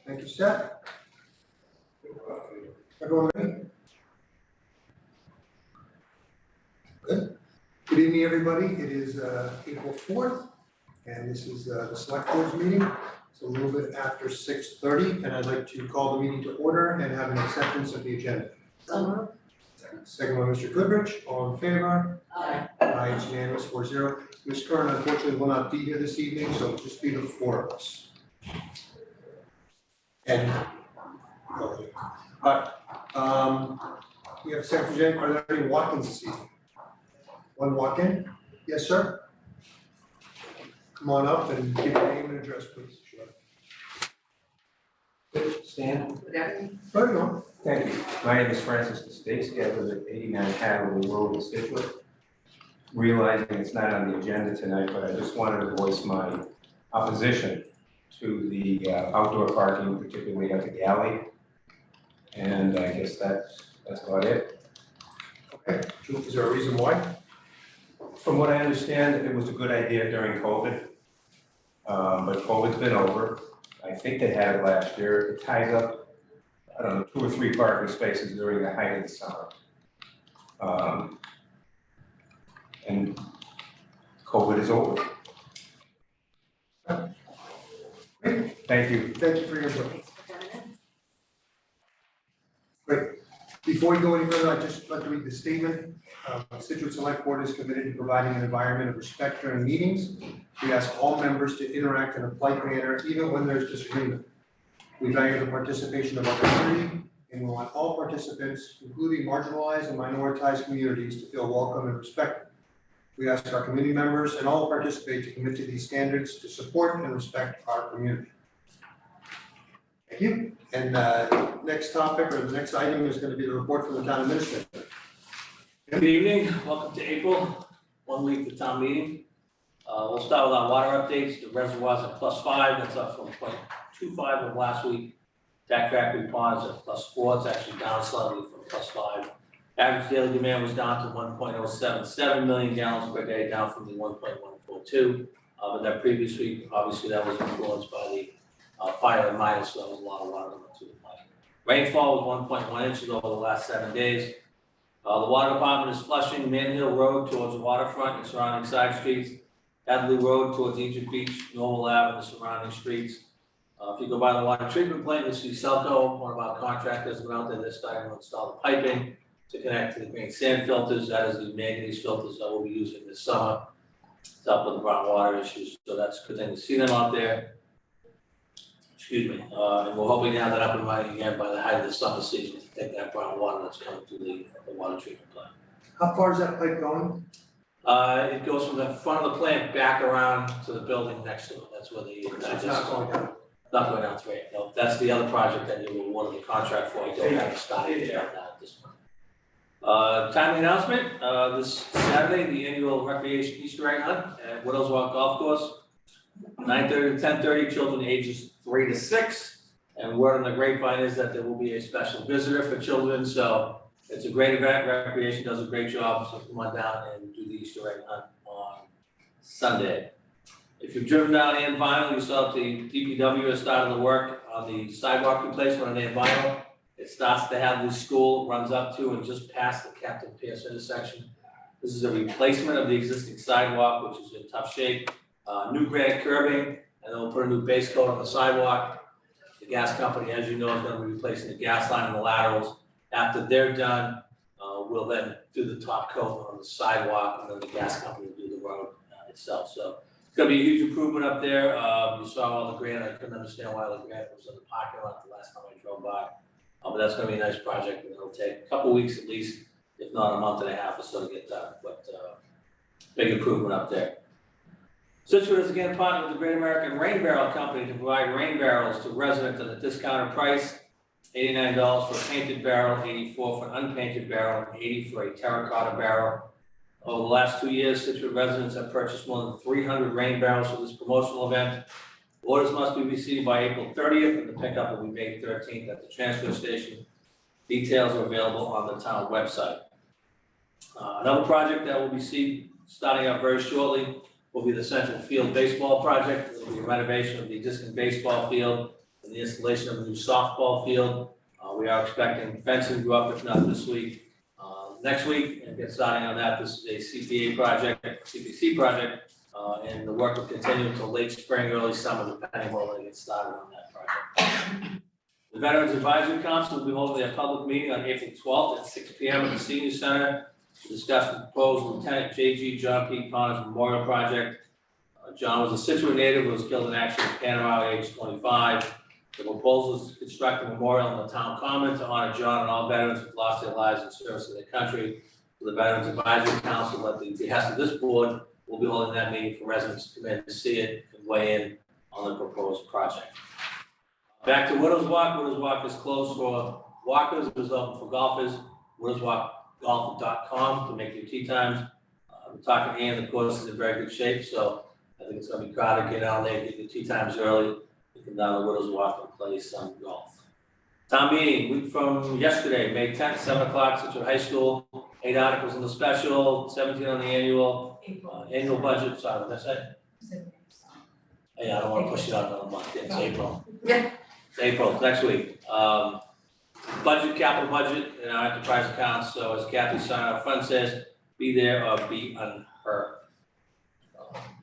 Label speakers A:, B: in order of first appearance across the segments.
A: Thank you, Seth. Everyone ready? Good. Good evening, everybody. It is April 4th, and this is the Select Board's meeting. It's a little bit after 6:30, and I'd like to call the meeting to order and have an acceptance of the agenda. Second by Mr. Goodrich, all in favor?
B: Aye.
A: Aye, it's unanimous, 4-0. Ms. Curran unfortunately will not be here this evening, so it'll just be the four of us. And, we have Secretary, are there any walk-ins this evening? One walk-in? Yes, sir? Come on up and give your name and address, please. Sure.
C: Stan?
A: Right on.
C: Thank you. My name is Francis Stacy. I live at 89 Hathaway Road in Scituate. Realizing it's not on the agenda tonight, but I just wanted to voice my opposition to the outdoor parking, particularly at the galley. And I guess that's about it.
A: Okay, is there a reason why?
C: From what I understand, it was a good idea during COVID. But COVID's been over. I think they had it last year. It ties up, I don't know, 2 or 3 parking spaces during the height of the summer. And COVID is over.
A: Great,
C: Thank you.
A: thank you for your input. Great. Before we go any further, I'd just like to read the statement. Scituate Select Board is committed to providing an environment of respect during meetings. We ask all members to interact in a polite manner, even when there's disagreement. We value the participation of our community, and we want all participants, including marginalized and minoritized communities, to feel welcome and respected. We ask our community members and all who participate to commit to these standards to support and respect our community. Thank you. And next topic, or the next item, is going to be the report from the town administrator.
B: Good evening, welcome to April, 1 week to town meeting. We'll start with our water updates. The reservoirs at +5, that's up from 0.25 of last week. Tack Factory Ponds at +4, it's actually down slightly from +5. Average daily demand was down to 1.077 million gallons per day, down from the 1.142. But that previous week, obviously that was influenced by the fire in Midas, so that was a lot of water going through the pipe. Rainfall was 1.1 inches over the last 7 days. The water department is flushing Manhill Road towards the waterfront and surrounding side streets, Hadley Road towards Egypt Beach, Noble Ave and the surrounding streets. If you go by the water treatment plant, you'll see Celco, one of our contractors, went out there this time to install the piping to connect to the green sand filters. That is the manganese filters that we'll be using this summer to help with the brown water issues. So that's a good thing to see them out there. Excuse me, and we're hoping to have that up and running again by the height of the summer season to take that brown water that's coming through the water treatment plant.
A: How far is that pipe going?
B: It goes from the front of the plant back around to the building next to it. That's where the.
A: So it's not going down.
B: Not going down through it, no. That's the other project that you awarded the contract for. I don't have a start date on that at this point. Timely announcement, this Saturday, the annual recreation Easter egg hunt at Widows Walk Golf Course. 9:30 to 10:30, children ages 3 to 6. And word on the grapevine is that there will be a special visitor for children, so it's a great event. Recreation does a great job, so come on down and do the Easter egg hunt on Sunday. If you've driven down Ann Vinyl, you saw that the DPW has started the work on the sidewalk replacement on Ann Vinyl. It starts to have the school, runs up to and just past the Captain Pierce intersection. This is a replacement of the existing sidewalk, which is in tough shape. New granite curbing, and then we'll put a new base coat on the sidewalk. The gas company, as you know, is going to be replacing the gas line and the laterals. After they're done, we'll then do the top coat on the sidewalk, and then the gas company will do the road itself. So it's going to be a huge improvement up there. You saw all the granite. I couldn't understand why the granite was in the parking lot the last time I drove by. But that's going to be a nice project, and it'll take a couple weeks at least, if not a month and a half or so to get done. But big improvement up there. Scituate is again partnered with the Great American Rain Barrel Company to provide rain barrels to residents at a discounted price. $89 for a painted barrel, $84 for an unpainted barrel, and $80 for a terracotta barrel. Over the last 2 years, Scituate residents have purchased more than 300 rain barrels for this promotional event. Orders must be received by April 30th, and the pickup will be May 13th at the transfer station. Details are available on the town website. Another project that will be starting up very shortly will be the Central Field Baseball Project. There'll be a renovation of the existing baseball field and the installation of a new softball field. We are expecting fencing to go up, if not this week, next week, and get starting on that. This is a CPA project, CPC project, and the work will continue until late spring, early summer, depending on when they get started on that project. The Veterans Advisory Council will be holding their public meeting on April 12th at 6 p.m. at the Senior Center to discuss the proposed Lieutenant J.G. John P. Connors Memorial Project. John was a Scituate native who was killed in action in Panama at age 25. The proposal is to construct a memorial in the town common to honor John and all veterans who've lost their lives in service to their country. The Veterans Advisory Council, at the behest of this board, will be holding that meeting for residents to come in to see it and weigh in on the proposed project. Back to Widows Walk. Widows Walk is closed for walkers, it is open for golfers. WidowsWalkGolf.com to make your tee times. I'm talking to Ian, the course is in very good shape, so I think it's gonna be crowded. Get out there, get your tee times early. You can down the Widows Walk and play some golf. Town meeting, week from yesterday, May 10th, 7 o'clock, Scituate High School. 8 articles in the special, 17 on the annual budget, sorry, what did I say? Yeah, I don't wanna push it out another month, it's April.
D: Yeah.
B: It's April, next week. Budget, capital budget, and our enterprise accounts, so as Kathy signed up front says, be there or be unheard.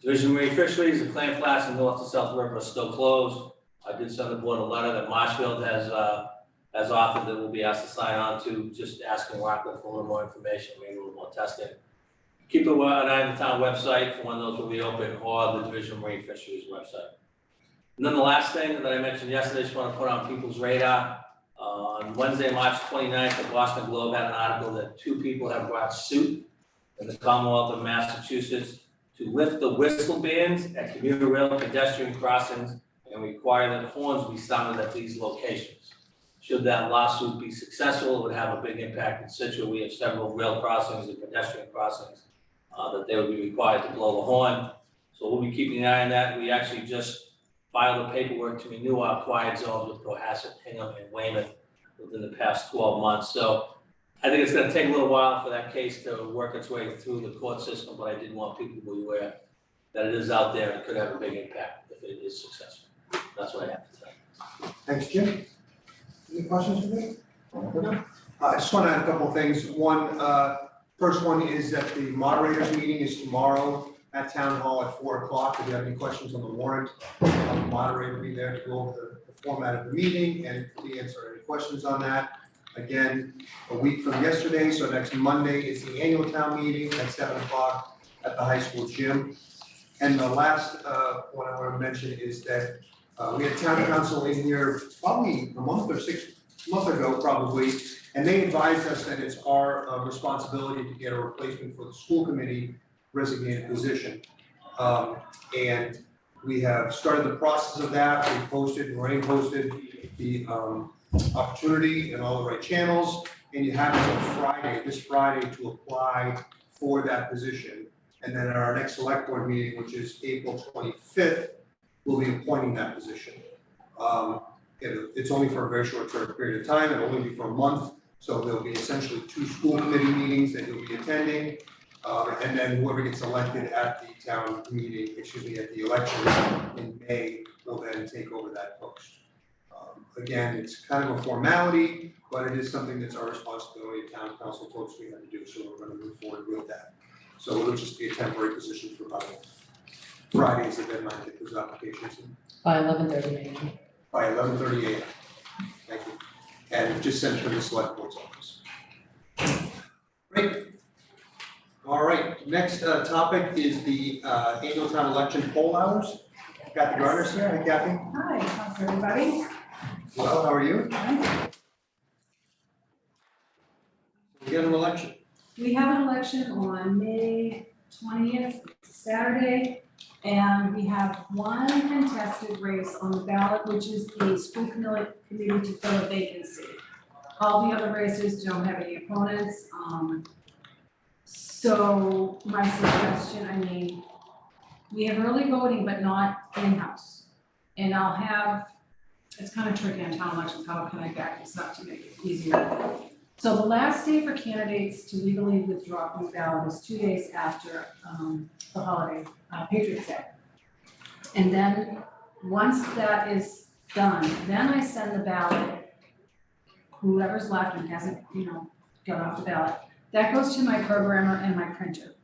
B: Division Marine Fisheries, the clam flats in North to South River are still closed. I did send the board a letter that Marshfield has authored that we'll be asked to sign on to, just asking Rockland for a little more information, maybe a little more testing. Keep an eye on the town website for when those will be open, or the Division Marine Fisheries website. And then the last thing that I mentioned yesterday, just want to put on people's radar. On Wednesday, March 29th, the Boston Globe had an article that 2 people have brought suit in the Commonwealth of Massachusetts to lift the whistle bands at commuter rail pedestrian crossings and require that horns be sounded at these locations. Should that lawsuit be successful, it would have a big impact in Scituate. We have several rail crossings and pedestrian crossings that they would be required to blow the horn. So we'll be keeping an eye on that. We actually just filed the paperwork to renew our quiet zones with Cohasset, Hingham, and Weymouth within the past 12 months. So I think it's gonna take a little while for that case to work its way through the court system, but I did want people to be aware that it is out there and it could have a big impact if it is successful. That's what I have to say.
A: Thanks, Jim. Any questions for me? No? I just want to add a couple of things. One, first one is that the moderators meeting is tomorrow at Town Hall at 4 o'clock. If you have any questions on the warrant, the moderator will be there to go over the format of the meeting and to answer any questions on that. Again, a week from yesterday, so next Monday is the annual town meeting at 7 o'clock at the high school gym. And the last one I want to mention is that we had town council in here probably a month ago probably, and they advised us that it's our responsibility to get a replacement for the school committee resignated position. And we have started the process of that. We posted, Lorraine posted the opportunity in all the right channels, and you have until this Friday to apply for that position. And then at our next select board meeting, which is April 25th, we'll be appointing that position. It's only for a very short period of time, it'll only be for a month, so there'll be essentially 2 school committee meetings that you'll be attending. And then whoever gets elected at the town meeting, at the election in May, will then take over that post. Again, it's kind of a formality, but it is something that's our responsibility. Town council told us we had to do, so we're gonna move forward with that. So it'll just be a temporary position for about Friday is the deadline to get those applications in.
D: By 11:30 a.m.
A: By 11:30 a.m. Thank you. And just send it to the select board's office. Great. All right, next topic is the annual town election poll hours. Kathy Gardner's here. Hi, Kathy.
E: Hi, how's everybody?
A: Well, how are you? We have an election.
E: We have an election on May 20th, Saturday, and we have one contested race on the ballot, which is the school committee to fill a vacancy. All the other races don't have any opponents. So my suggestion, we have early voting, but not in-house. And it's kind of tricky on town elections, how can I back this up to make it easier? So the last day for candidates to legally withdraw from the ballot is 2 days after the holiday, Patriots Day. And then, once that is done, then I send the ballot, whoever's left and hasn't, got off the ballot, that goes to my programmer and my printer.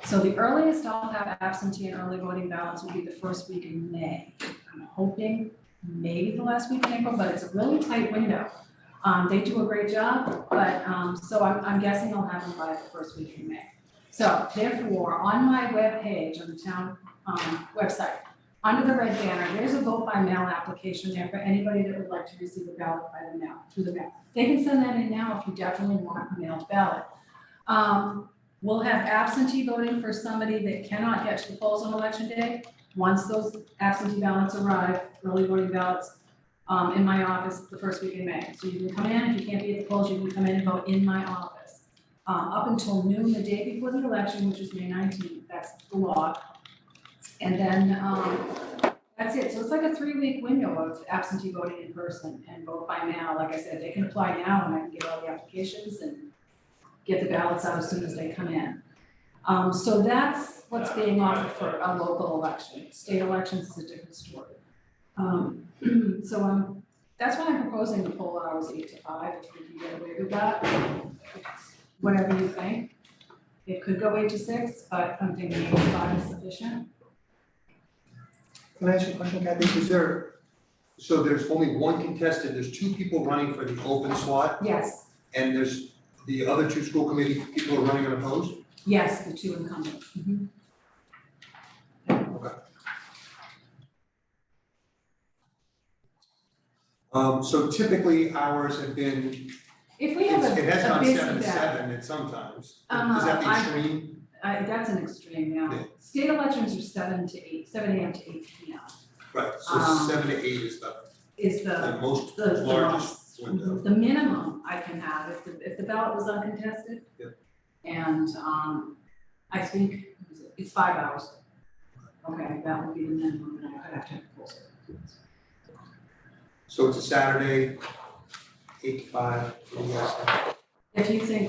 E: So the earliest I'll have absentee and early voting ballots will be the first week in May. I'm hoping maybe the last week in April, but it's a really tight window. They do a great job, but, so I'm guessing I'll have them by the first week in May. So therefore, on my webpage, on the town, website, under the red banner, there's a vote by mail application there for anybody that would like to receive a ballot by the mail, through the mail. They can send that in now if you definitely want a mailed ballot. We'll have absentee voting for somebody that cannot get to the polls on election day. Once those absentee ballots arrive, early voting ballots, in my office the first week in May. So you can come in, if you can't be at the polls, you can come in and vote in my office. Up until noon the day before the election, which is May 19th, that's the law. And then, that's it. So it's like a 3-week window of absentee voting in person and vote by mail. Like I said, they can apply now and I can get all the applications and get the ballots out as soon as they come in. So that's what's being offered for a local election. State elections is a different story. So that's why I'm proposing the poll hours 8 to 5, if we can get away with that. Whatever you think. It could go 8 to 6, but I'm thinking 8 to 5 is sufficient.
A: Can I ask you a question, Kathy? So there's only one contestant, there's 2 people running for the open slot,
E: Yes,
A: and there's the other 2 school committee people are running unopposed?
E: yes, the 2 incumbents. Mhm.
A: Okay. So typically hours have been,
E: If we have
A: it has
E: a
A: gone
E: busy
A: 7 to
E: day.
A: 7 at sometimes. Is that the extreme?
E: That's an extreme, yeah.
A: Yeah.
E: State elections are 7 to 8, 7 a.m. to 8 p.m.
A: Right, so 7 to 8 is
E: is
A: the most
E: the
A: largest
E: most,
A: window.
E: the minimum I can have if the ballot was uncontested.
A: Yep.
E: And I think it's 5 hours. Okay, that would be the minimum, and I could have to post it.
A: So it's a Saturday, 8 to 5, what do you guys think?
E: If you think,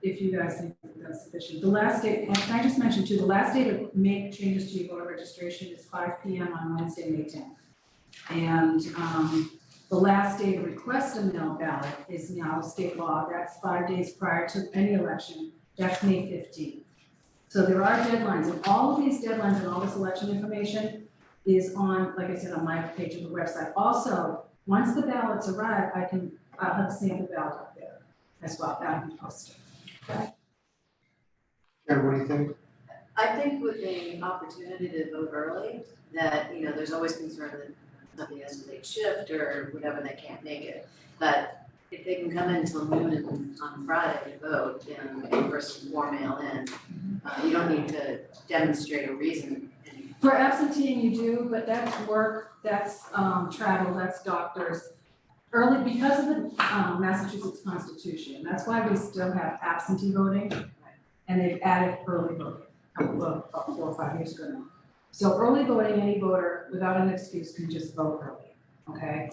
E: if you guys think that's sufficient, the last day, and can I just mention too, the last day to make changes to your voter registration is 5 p.m. on Wednesday, May 10th. And the last day to request a mail ballot is now state law, that's 5 days prior to any election, that's May 15th. So there are deadlines, and all of these deadlines and all this election information is on, like I said, on my page of the website. Also, once the ballots arrive, I'll have a sample ballot up there as well, that'll be posted.
A: Karen, what do you think?
D: I think with the opportunity to vote early, that, there's always concern that somebody has a late shift or whatever, they can't make it. But if they can come in until noon on Friday to vote, in person or mail in, you don't need to demonstrate a reason.
E: For absenteeing you do, but that's work, that's travel, that's doctors. Early, because of the Massachusetts Constitution, that's why we still have absentee voting. And they've added early voting, about 4 or 5 years ago now. So early voting, any voter without an excuse can just vote early, okay?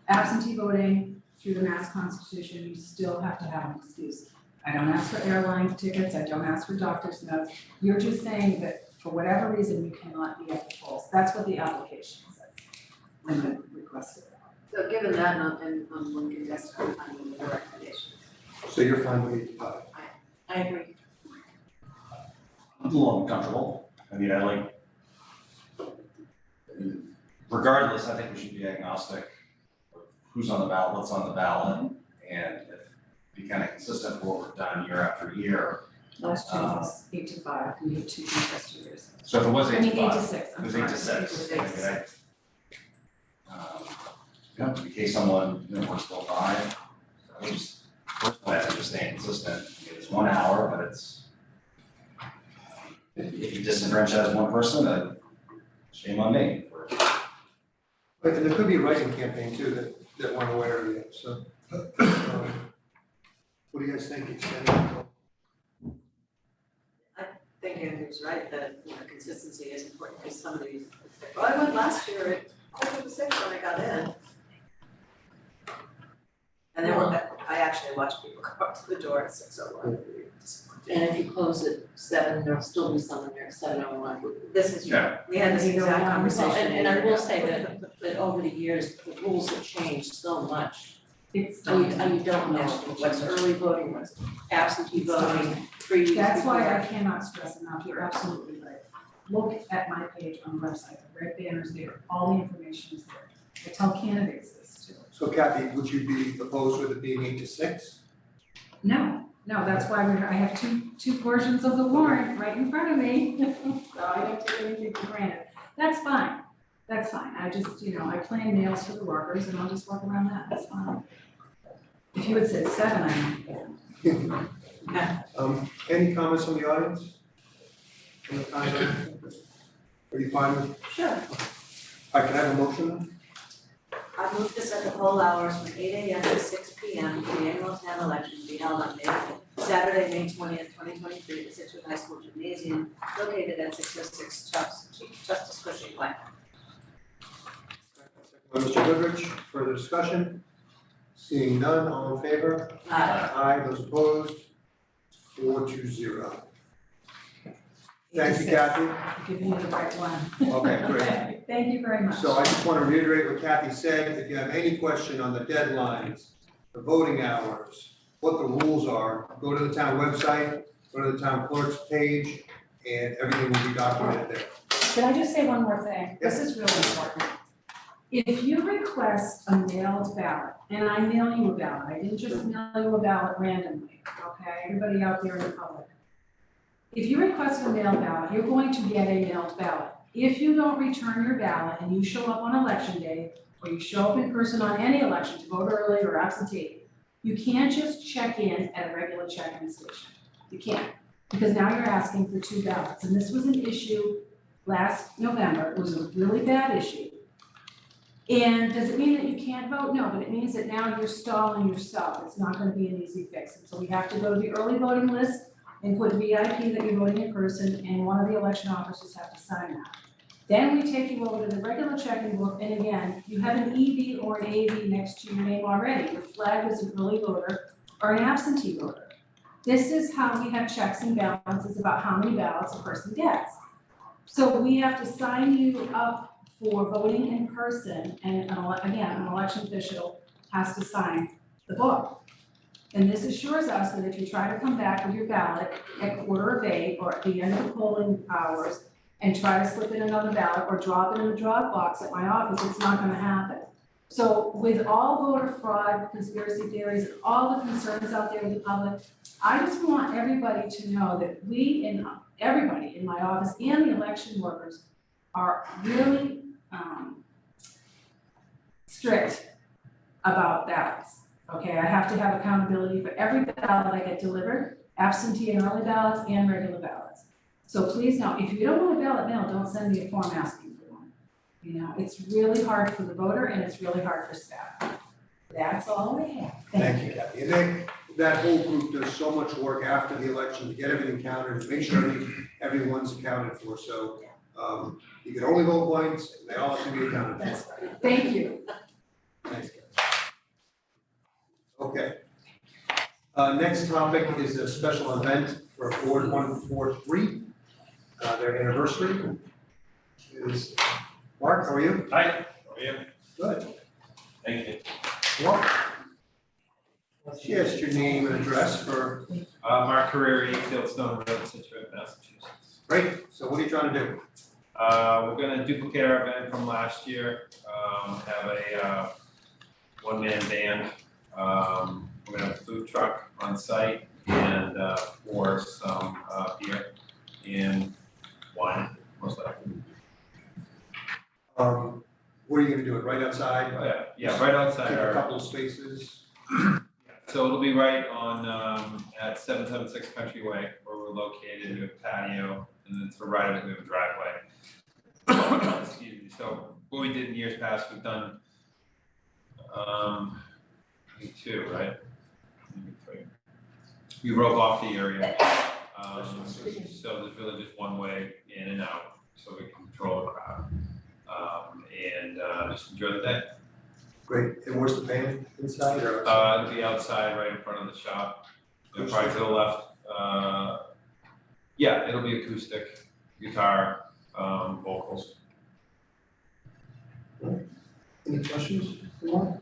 E: Absentee voting through the Mass Constitution, you still have to have an excuse. I don't ask for airline tickets, I don't ask for doctor's notes. You're just saying that for whatever reason, you cannot be at the polls. That's what the application says when you request it.
D: So given that, and one contestant, I'm finding the recommendations.
A: So you're fine with 8 to 5?
D: I agree.
F: I'm a little uncomfortable. Regardless, I think we should be agnostic of who's on the ballot, what's on the ballot, and if be kind of consistent with what we've done year after year.
E: Last year was 8 to 5, we had 2 contest years.
F: So if it was 8 to 5.
E: 8 to 6,
F: It
E: I'm
F: was
E: sorry.
F: 8 to 6.
E: 8 to 6.
F: In case someone, works till 5, I would just, personally, I would just stay consistent. It's 1 hour, but it's, if you disenfranchise one person, then shame on me.
A: But and there could be a writing campaign too that weren't aware of yet, so. What do you guys think?
D: I think Andrew's right, that, consistency is important, because some of these, well, I went last year at 5:45 when I got in. And then I actually watched people come up to the door at 6:01, really disappointed.
G: And if you close at 7, there'll still be someone there at 7:01.
D: This is true.
F: Yeah.
D: We had this exact conversation.
G: And I will say that over the years, the rules have changed so much.
E: It's,
G: You don't know what's early voting, what's absentee voting, pre.
E: that's why I cannot stress enough, you're absolutely right. Look at my page on the website, the red banner's there, all the information is there. I tell candidates this too.
A: So Kathy, would you be opposed with it being 8 to 6?
E: No, that's why I have two portions of the warrant right in front of me, so I don't take anything for granted. That's fine, I just, I plan meals for the workers and I'll just work around that, that's fine. If you had said 7, I might.
A: Any comments from the audience? From the time? Are you fine with?
D: Sure.
A: All right, can I have a motion?
D: I move to set the poll hours from 8 a.m. to 6 p.m. for the annual town election to be held on Saturday, May 20th, 2023, at the Scituate High School Gymnasium located at 606 Justice Cushing Way.
A: By Mr. Goodrich, further discussion? Seeing none, all in favor? Aye, those opposed? 4-0. Thank you, Kathy.
E: I'm giving you the right one.
A: Okay, great.
E: Thank you very much.
A: So I just want to reiterate what Kathy said. If you have any question on the deadlines, the voting hours, what the rules are, go to the town website, go to the town clerk's page, and everything will be documented there.
E: Can I just say one more thing? This is really important. If you request a mailed ballot, and I mail you a ballot, I didn't just mail you a ballot randomly, okay? Everybody out there in the public. If you request a mailed ballot, you're going to get a mailed ballot. If you don't return your ballot and you show up on election day, or you show up in person on any election to vote early or absentee, you can't just check in at a regular check-in station. You can't, because now you're asking for 2 ballots. And this was an issue last November. It was a really bad issue. And does it mean that you can't vote? No, but it means that now you're stalling yourself. It's not gonna be an easy fix. And so we have to go to the early voting list and put VIP that you're voting in person, and one of the election officers have to sign that. Then we take you over to the regular check-in book, and again, you have an EV or an AV next to your name already. You're flagged as an early voter or an absentee voter. This is how we have checks and balances about how many ballots a person gets. So we have to sign you up for voting in person, and again, an election official has to sign the book. And this assures us that if you try to come back with your ballot at 7:45 or at the end of the polling hours and try to slip in another ballot or drop it in the drop box at my office, it's not gonna happen. So with all voter fraud, conspiracy theories, and all the concerns out there with the public, I just want everybody to know that everybody in my office and the election workers are really strict about ballots. Okay, I have to have accountability for every ballot I get delivered, absentee and early ballots and regular ballots. So please know, if you don't want a ballot mail, don't send me a form asking for one. It's really hard for the voter and it's really hard for staff. That's all I have.
A: Thank you, Kathy. And that whole group does so much work after the election to get everything counted, to make sure everyone's accounted for. So you can only vote once, and they all have to be accounted for.
E: Thank you.
A: Thanks, Kathy. Okay. Next topic is a special event for Board 143, their anniversary. Is Mark, how are you?
H: Hi, how are you?
A: Good.
H: Thank you.
A: Welcome. Just your name and address for,
H: Mark Carreri, Fieldstone Road, Scituate, Massachusetts.
A: great. So what are you trying to do?
H: We're gonna duplicate our event from last year, have a one-man band. We're gonna have a food truck on site and pour some beer and wine, most likely.
A: Where are you gonna do it? Right outside?
H: Oh, yeah, right outside
A: Take a
H: our.
A: couple of spaces.
H: So it'll be right on, at 776 Country Way, where we're located, we have a patio, and then to the right of it, we have a driveway. Excuse me, so what we did in years past, we've done, I think 2, right? Maybe 3. We rope off the area, so there's really just one way in and out, so we can control the crowd. And just enjoy the day.
A: Great. And where's the band? Inside or?
H: It'll be outside, right in front of the shop. Probably to the left, Yeah, it'll be acoustic, guitar, vocals.
A: Any questions? Mark?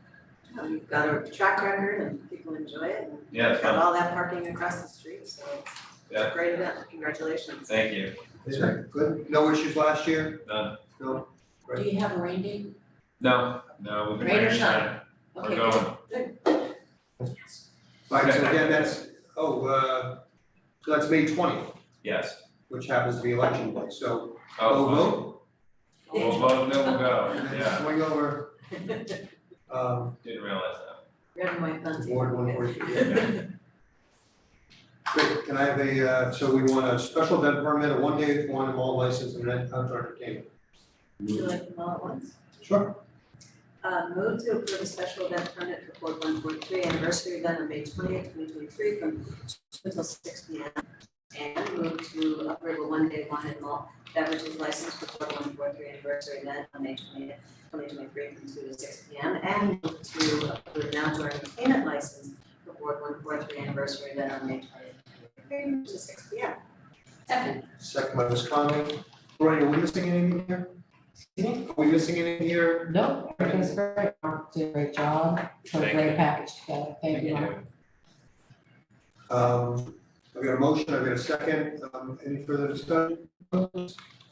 D: You've got a track record and people enjoy it and
H: Yeah, it's
D: got
H: fun.
D: all that parking across the street, so it's
H: Yeah.
D: a great event, congratulations.
H: Thank you.
A: Yeah, good. No issues last year?
H: None.
A: No?
G: Do you have a rain date?
H: No, we've been
G: Rain or
H: waiting.
G: shine?
H: We're
G: Okay,
H: going.
G: good.
A: Right, so again, that's, so that's May 20th,
H: Yes.
A: which happens to be election day, so
H: Oh,
A: go vote.
H: We'll vote, then we'll go.
A: And then
H: Yeah,
A: swing over,
H: didn't realize that.
D: Red and white
A: to
D: bunting.
A: Ward 143. Great, can I have so we want a special event permit, a one-day one mall license, and then outdoor entertainment?
D: Would you like them all at once?
A: Sure.
D: Move to approve a special event permit for Board 143 anniversary event on May 20th, 2023 from 2 until 6 p.m. And move to approve a one-day wine and malt beverages license for Board 143 anniversary event on May 20th, 2023 from 2 to 6 p.m. And move to approve an outdoor entertainment license for Board 143 anniversary event on May 20th, 2023 to 6 p.m.
A: Second by Ms. Conley. Roy, are we missing anything here? Are we missing anything here?
G: No, it was great, Mark did a great job, put a
H: Thank
G: great
H: you.
G: package together, thank you, Mark.
A: I've got a motion, I've got a second, any further discussion?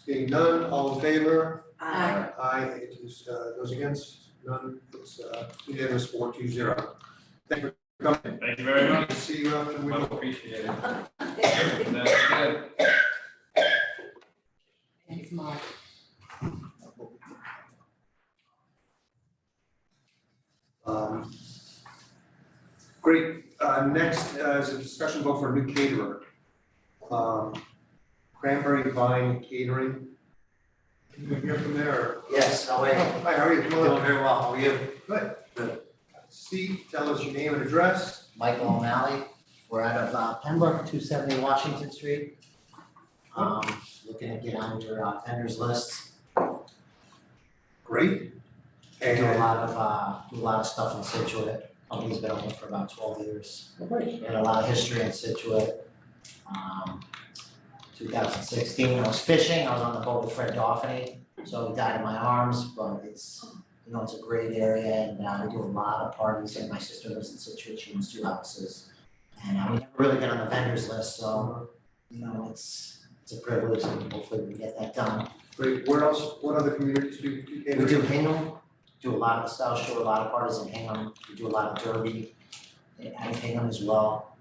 A: Seeing none, all in favor? Aye, it is, those against, none, it's unanimous 4-0. Thank you for coming.
H: Thank you very much.
A: See you after we
H: Much
A: vote.
H: appreciated. That's good.
G: Thanks, Mark.
A: Great, next is a discussion vote for a new caterer. Cranberry Vine Catering. Can you hear from there? Or-
I: Yes, how are you?
A: Hi, how are you? Come on
I: Doing
A: up.
I: very well, how are you?
A: Good.
I: Good.
A: Steve, tell us your name and address.
I: Michael O'Malley, we're out of Pembroke, 270 Washington Street. Looking to get on your vendors list.
A: Great.
I: I do a
A: And
I: lot of stuff in Scituate. Company's been open for about 12 years.
A: great.
I: We had a lot of history in Scituate. 2016, I was fishing, I was on the boat with Fred Dauphiny, so he died in my arms, but it's, it's a great area and we do a lot of parties, and my sister lives in Scituate, she owns 2 houses. And we never really get on the vendors list, so, it's a privilege and hopefully we get that done.
A: Great. Where else, what other communities do you cater?
I: We do Hingham, do a lot of the South Shore, a lot of parties in Hingham, we do a lot of Derby at Hingham as well.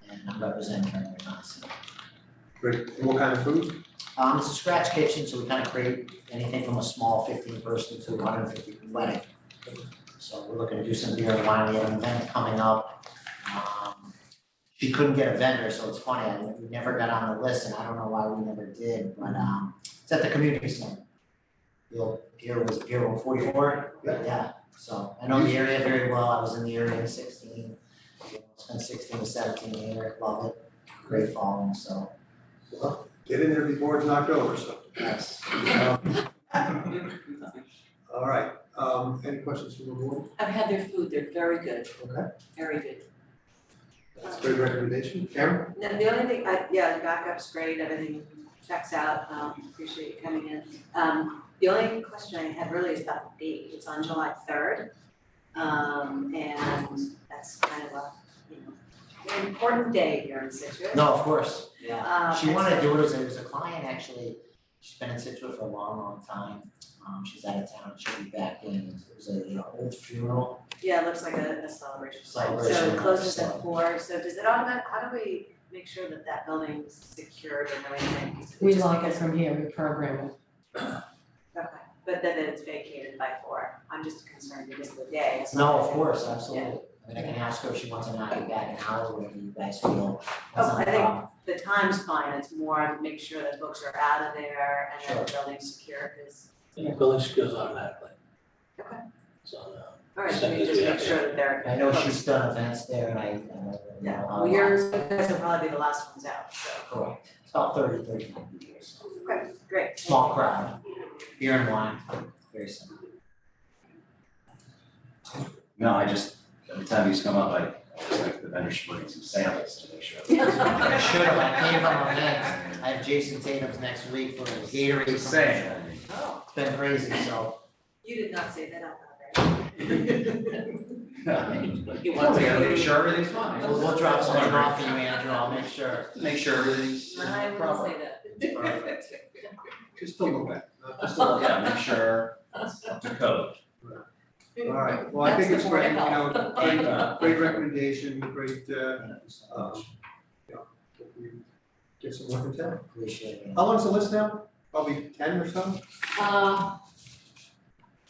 I: And I'm representing her right now, so.
A: Great. And what kind of food?
I: It's a scratch kitchen, so we kind of create anything from a small 15-person to 150 wedding. So we're looking to do some beer and wine, we have an event coming up. She couldn't get a vendor, so it's funny, we never got on the list, and I don't know why we never did, but it's at the community center. The old pier was Pier 144, yeah, so I know the area very well, I was in the area in 16. Spent 16 to 17 here, love it, great following, so.
A: Well, get in there before it's knocked over, so.
I: Yes.
A: All right, any questions from the board?
G: I've had their food, they're very good,
A: Okay,
G: very good.
A: that's a great recommendation. Karen?
D: No, the only thing, the backup's great, everything checks out, appreciate you coming in. The only question I had really is about the date, it's on July 3rd. And that's kind of a, an important day here in Scituate.
I: No, of course, yeah. She
D: and
I: wanted to
D: so-
I: do it as a client, actually, she's been in Scituate for a long, long time. She's out of town, she'll be back in, it was a old funeral.
D: Yeah, it looks like a celebration.
I: Celebration,
D: So it closes
I: so-
D: at 4, so does it automatic, how do we make sure that that building's secured and everything? Is it
G: We
D: just
G: lock it
D: because-
G: from here, we program it.
D: Okay, but then it's vacated by 4, I'm just concerned because of the day. It's
I: No,
D: not-
I: of course, absolutely. I mean, I can ask her if she wants to knock it back an hour, whatever you guys feel. That's
D: Oh,
I: not a
D: I think-
I: problem.
D: The time's fine, it's more to make sure that folks are out of there and that the
I: Sure.
D: building's secure, because,
B: Yeah, building secures automatically.
D: Okay.
B: So,
D: all right, so
B: Same
D: we
B: as
D: just
B: we
D: make
B: have
D: sure that they're.
I: I know she's done events there and I know.
D: Yeah,
I: how
D: well,
I: it
D: yours,
I: works.
D: you guys will probably be the last ones out, so,
I: Correct, it's about 35 years.
D: okay, great.
I: Small crowd, beer and wine, very simple.
F: No, I just, every time he's come up, Just like the vendor should bring some samples to make sure.
I: I should have, I gave him a mix. I have Jason Tatum's next week for a Gatorade
F: Just saying.
I: promotion.
G: Oh,
I: It's been crazy, so.
G: you did not say that out loud, right?
F: You want to make sure everything's fine.
I: We'll drop something off for you, Andrew, I'll make sure.
F: Make sure everything's
G: I wouldn't
F: proper.
G: say that.
F: Perfect.
A: Just a little bit.
F: Just a little, yeah, make sure it's up to code.
A: All right, well, I think it's great, you know, great recommendation, great,
I: Thank you so much.
A: yeah, hopefully get some work in town.
I: Appreciate it.
A: How long's the list now? Probably 10 or so?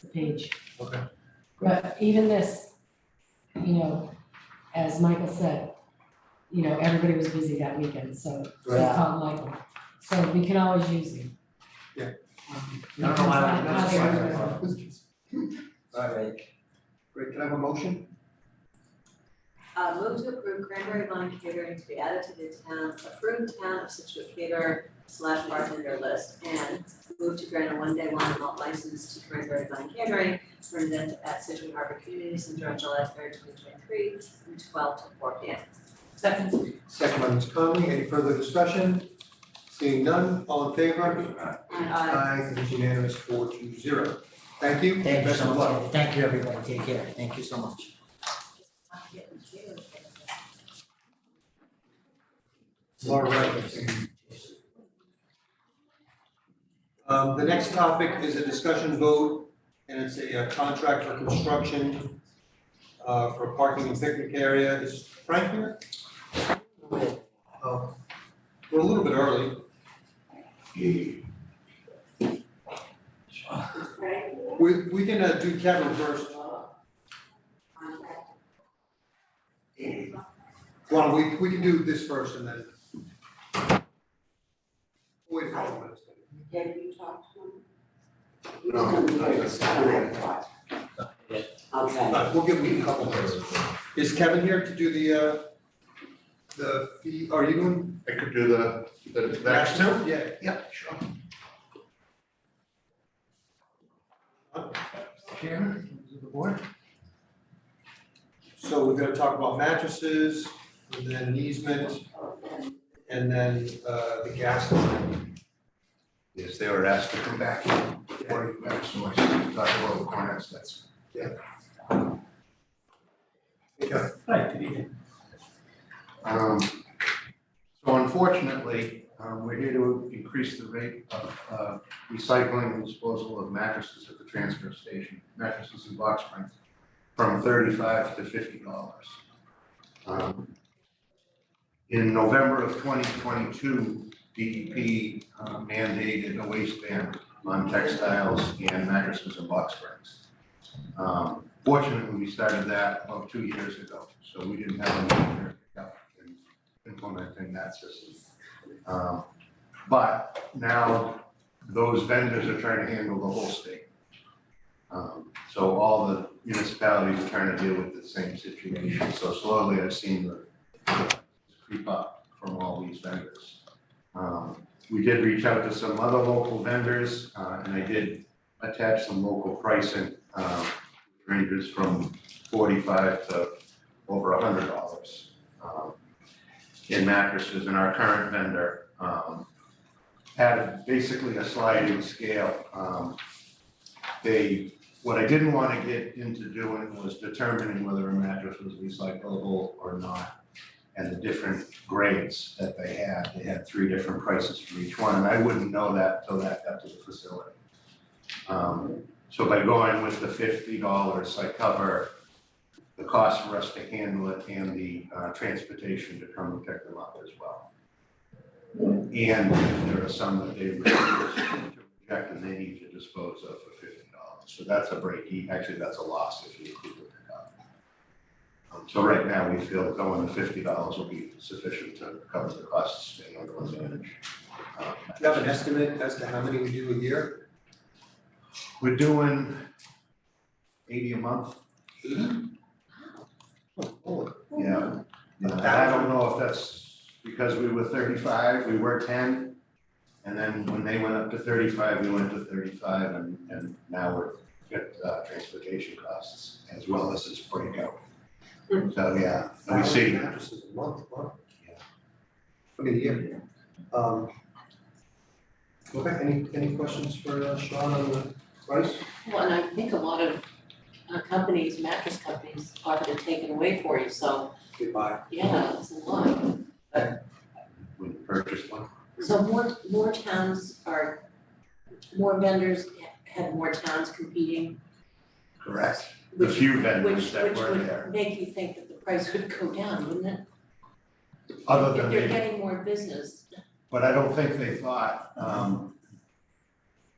J: The page.
A: Okay.
J: But even this, you know, as Michael said, you know, everybody was busy that weekend, so we
I: Yeah.
J: called Michael. So we can always use him.
A: Yeah.
I: I don't know why we
J: How
I: didn't
J: they're-
I: just-
A: All right, great, can I have a motion?
D: Move to approve Cranberry Vine Catering to be added to the approved town of Scituate caterer / bartender list, and move to grant a one-day wine and malt license to Cranberry Vine Catering for an event at Scituate Harbor Community Center on July 3rd, 2023, from 12 to 4 p.m.
G: Second.
A: Second by Ms. Conley, any further discussion? Seeing none, all in favor? Aye, it is unanimous 4-0. Thank you.
I: Thank you
A: Best
I: so
A: of luck.
I: much. Thank you, everybody. Take care. Thank you so much.
A: All right. The next topic is a discussion vote, and it's a contract for construction for a parking and picnic area. Is Frank here? Oh, we're a little bit early. We can do Kevin first. Well, we can do this first and then. Wait a couple minutes.
G: Have you talked to him?
A: All
G: Okay.
A: right, we'll give him a couple minutes. Is Kevin here to do the fee, are you doing?
K: I could do the next two?
A: Yeah.
K: Yeah, sure.
A: Chairman, members of the board. So we're gonna talk about mattresses, and then an easement, and then the gas line.
K: Yes, they were asked to come back before you back, so I should talk about the corners, that's.
A: Okay.
K: Hi, good evening. So unfortunately, we're here to increase the rate of recycling and disposal of mattresses at the transfer station, mattresses and box springs, from $35 to $50. In November of 2022, DEP mandated a waste ban on textiles and mattresses and box springs. Fortunately, we started that about 2 years ago, so we didn't have a major hiccup in implementing that system. But now those vendors are trying to handle the whole state. So all the municipalities are trying to deal with the same situation. So slowly I've seen the creep up from all these vendors. We did reach out to some other local vendors, and I did attach some local pricing, ranges from $45 to over $100 in mattresses. And our current vendor had basically a sliding scale. What I didn't want to get into doing was determining whether a mattress was recyclable or not, and the different grades that they had. They had 3 different prices for each one, and I wouldn't know that until that got to the facility. So by going with the $50, I cover the cost for us to handle it and the transportation to come and pick them up as well. And if there are some that they refuse to reject and they need to dispose of for $50. So that's a break, actually that's a loss if you include the pickup. So right now, we feel going to $50 will be sufficient to cover the costs of staying on the advantage.
A: Do you have an estimate as to how many we do a year?
K: We're doing 80 a month.
A: 80? Oh,
K: Yeah. I don't know if that's because we were 35, we were 10. And then when they went up to 35, we went to 35, and now we're at transportation costs as well as this breakout. So, yeah, and we see,
A: Mattresses a month, wow. I mean, a year. Okay, any questions for Sean on the price?
G: Well, and I think a lot of companies, mattress companies, offer to take it away for you, so,
A: Goodbye.
G: yeah, it's a lot.
K: we purchased one.
G: So more towns more vendors had more towns competing.
K: Correct. The
G: Which-
K: few vendors that were
G: Which
K: there,
G: would make you think that the price would go down, wouldn't it?
K: other
G: If
K: than
G: they're
K: they,
G: getting more business.
K: but I don't think they thought,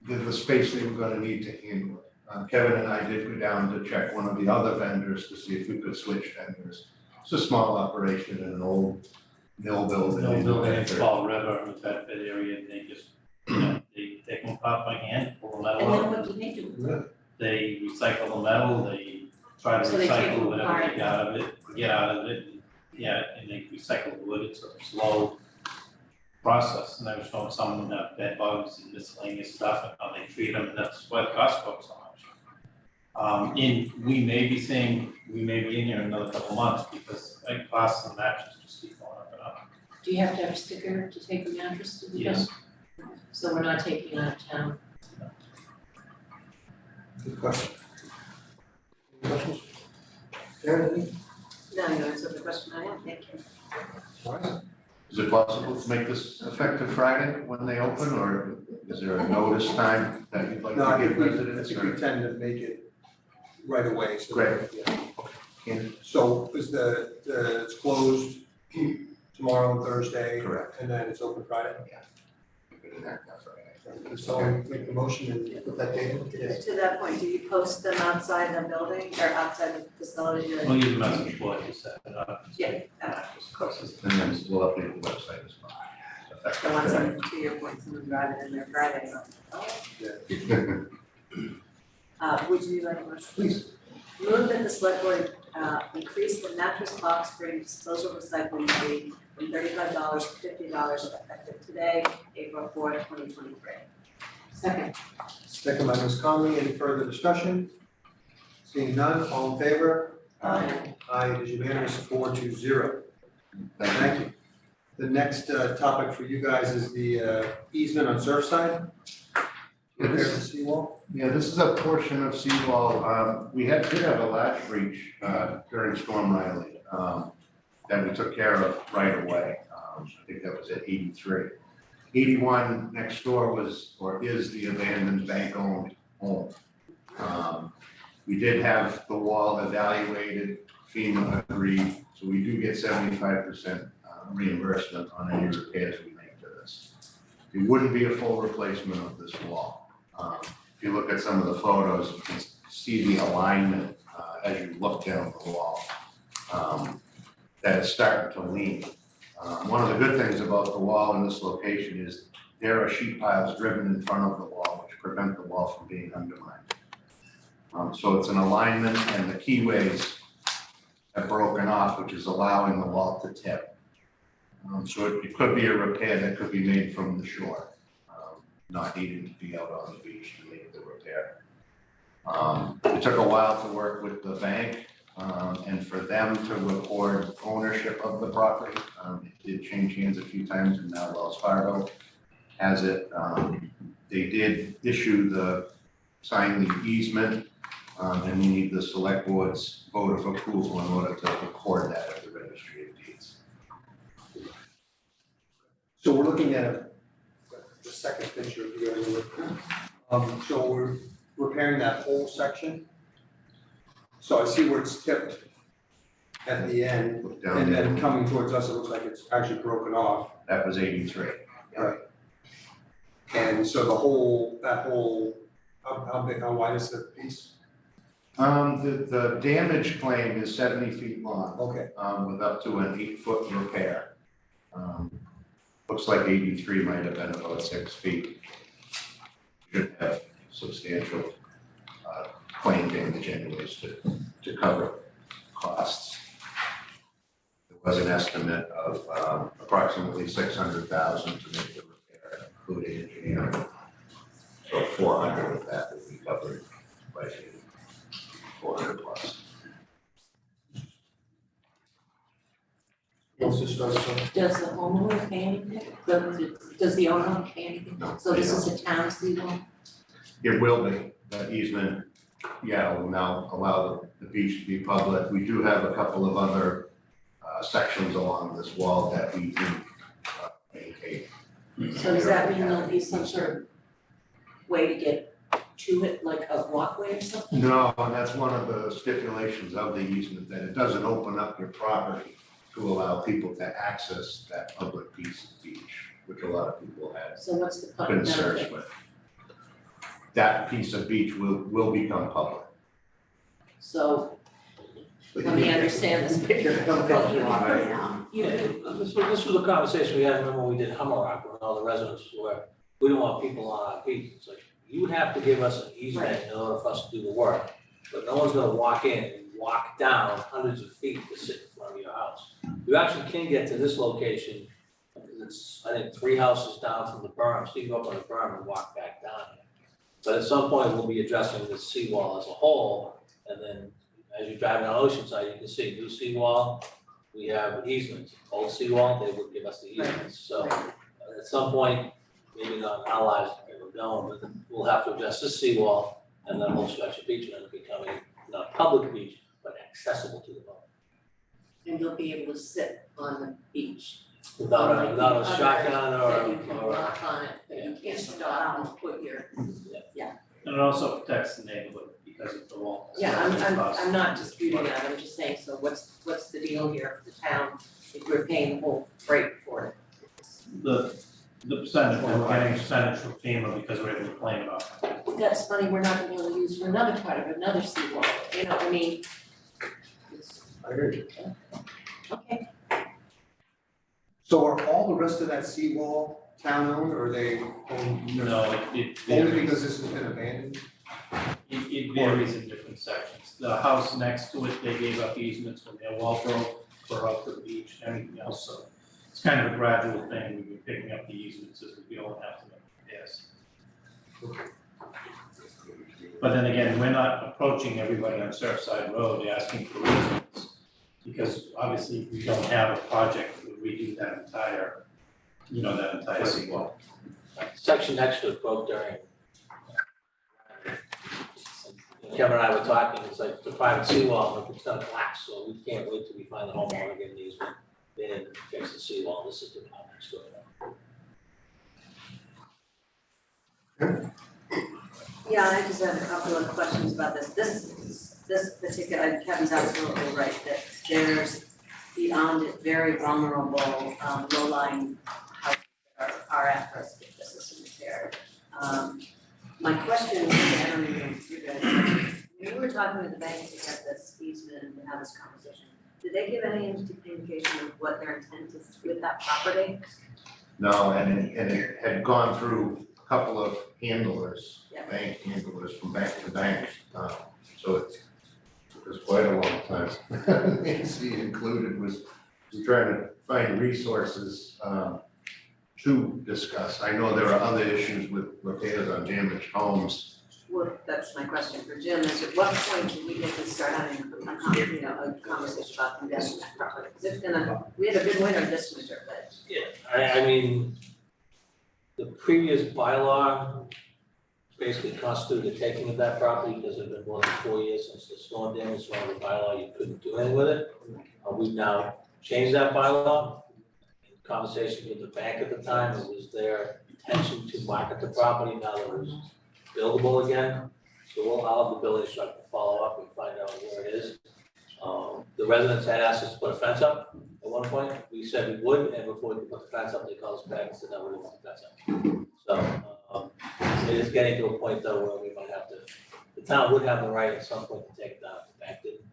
K: the space they were gonna need to handle it. Kevin and I did go down to check one of the other vendors to see if we could switch vendors. It's a small operation in an old mill building.
L: No
K: in
L: building in
K: Bedford.
L: Fall River, in the Bedford area, and they just, they take them apart by hand, pull the metal
G: And then
L: out.
G: what do they do?
L: They recycle the metal, they try to
G: So they take
L: recycle
G: them
L: whatever
G: apart.
L: they get out of it, yeah, and they recycle the wood, it's a slow process, and I was showing some of them have bed bugs and miscellaneous stuff, and how they treat them, and that's why the cost goes so much. We may be in here in another couple of months, because the costs of mattresses just keep going up and up.
G: Do you have to have a sticker to take a mattress to the
L: Yes.
G: dump? So we're not taking it out of town.
A: Good question. Any questions? Karen, any?
D: No, you answered the question I had, thank you.
A: All right.
K: Is it possible to make this effective Friday when they open, or is there a notice time that you'd like
A: No, I
K: to
A: think
K: give
A: I
K: residents?
A: think we tend to make it right away, so.
K: Great.
A: Yeah.
K: Can-
A: So is it's closed tomorrow and Thursday?
K: Correct.
A: And then it's open Friday?
K: Put it in there, that's right.
A: So make the motion and put that date in? Yes.
D: To that point, do you post them outside the building or outside the facility? or-
L: We'll use a message board to set it up.
D: Yeah.
L: Mattress costs.
K: And then we'll update the website as well. So that's
D: The ones that, to your point, someone driving in there Friday. Would you like a motion?
A: Please.
D: Move that the select board, increase the mattress box spring disposal recycling fee from $35 to $50 effective today, April 4th, 2023.
G: Second.
A: Second by Ms. Conley, any further discussion? Seeing none, all in favor?
G: Aye.
A: Aye, it is unanimous, 4-0.
K: Thank
A: Thank you. The next topic for you guys is the easement on Surfside.
K: Yeah,
A: Repair
K: this-
A: the seawall.
K: Yeah, this is a portion of seawall, did have a latch breach, during Storm Riley, that we took care of right away. I think that was at 83. 81 next door was, or is the abandoned bank-owned home. We did have the wall evaluated, FEMA agreed, so we do get 75% reimbursement on any repairs we make to this. It wouldn't be a full replacement of this wall. If you look at some of the photos, you can see the alignment as you look down the wall, that is starting to lean. One of the good things about the wall in this location is there are sheet piles driven in front of the wall, which prevent the wall from being undermined. So it's an alignment, and the keyways have broken off, which is allowing the wall to tip. So it could be a repair that could be made from the shore, not needing to be out on the beach to make the repair. It took a while to work with the bank, and for them to record ownership of the property. It did change hands a few times, and now Wells Fargo has it. They did sign the easement, and we need the select board's vote of approval in order to record that at the registry of deeds.
A: So we're looking at the second picture if you guys are looking. So we're repairing that whole section. So I see where it's tipped at the end,
K: Look down
A: and
K: there,
A: then coming towards us, it looks like it's actually broken off.
K: that was 83.
A: And so that whole, how big, how wide is the piece?
K: The damage claim is 70 feet long,
A: Okay,
K: with up to an 8-foot repair. Looks like 83 might have been about 6 feet. Should have substantial claim damage anyways to cover costs. There was an estimate of approximately 600,000 to make the repair, including engineering. So 400 of that will be covered by 400 plus.
A: wants to start us off?
G: Does the homeowner pay anything? Does the owner pay anything? So this is a town seawall?
K: It will be, the easement, will now allow the beach to be public. We do have a couple of other sections along this wall that we do maintain.
G: So does that mean there'll be some sort of way to get to it, like a walkway or something?
K: No, and that's one of the stipulations of the easement, that it doesn't open up your property to allow people to access that public piece of beach, which a lot of people have
G: So what's the public
K: concerns
G: benefit?
K: with. That piece of beach will become public.
G: So let me understand this picture.
B: This was a conversation we had, remember when we did Hummerock, when all the residents were, we don't want people on our beach. It's like, you would have to give us an easement in order for us to do the work. But no one's gonna walk in and walk down hundreds of feet to sit in front of your house. You actually can get to this location, it's, I think, 3 houses down from the berm, so you can go up on the berm and walk back down here. But at some point, we'll be addressing the seawall as a whole, and then as you drive down Oceanside, you can see new seawall, we have easements. Old seawall, they would give us the easements, so at some point, maybe not in our lives, we're going, but then we'll have to address this seawall, and then we'll stretch the beach, and it'll becoming not a public beach, but accessible to the public.
G: And you'll be able to sit on the beach.
B: Without
G: Unlike
B: a, without a
G: the
B: shotgun
G: That you can
B: or,
G: walk on it, but you can't stop and put your,
L: And it also protects the neighborhood because of the wall.
G: I'm not disputing that, I'm just saying, so what's the deal here for the town if we're paying the whole freight for it?
L: The percentage, we're getting a percentage from FEMA because we're able to claim it off.
G: That's money we're not gonna be able to use for another part of another seawall, you know, I mean.
A: I agree.
G: Okay,
A: So are all the rest of that seawall town-owned, or are they owned?
L: No, it
A: Only
L: varies.
A: because this has been abandoned?
L: It varies in different sections. The house next to it, they gave up easements when their wall broke for out to the beach and everything else, so it's kind of a gradual thing. We've been picking up the easements as we go and have to make repairs. But then again, we're not approaching everybody on Surfside Road asking for easements, because obviously we don't have a project to redo that entire seawall.
B: section next to it broke during. Kevin and I were talking, it's like the private seawall, but it's gonna collapse, so we can't wait till we find the homeowner and get an easement. They didn't fix the seawall, this is the part next to it.
D: Yeah, I just have a couple of questions about this. This particular, Kevin's absolutely right, that there's beyond it very vulnerable, low-lying houses that are at risk if this isn't repaired. My question is, I don't even know if you guys, when we were talking with the bank to get this easement and to have this conversation, did they give any indication of what their intent is with that property?
K: No, and it had gone through a couple of handlers,
D: Yeah.
K: bank handlers from bank to bank. So it took us quite a long time. Nancy included was trying to find resources to discuss. I know there are other issues with repairs on damaged homes.
D: Well, that's my question for Jim, is at what point do we get to start having a conversation about condemning that property? Because it's gonna, we had a good winter this winter, but
B: Yeah, I mean, the previous bylaw basically constituted the taking of that property because it had been more than 4 years since the storm damage, so under the bylaw, you couldn't do anything with it. We've now changed that bylaw. In conversation with the bank at the time, it was their intention to market the property now that it was buildable again. So I'll have the building inspector follow up and find out where it is. The residents had asked us to put a fence up at one point. We said we would, and before we could put the fence up, they called us back and said, no, we don't want the fence up. So, it is getting to a point though where we might have to, the town would have the right at some point to take it down, the bank didn't.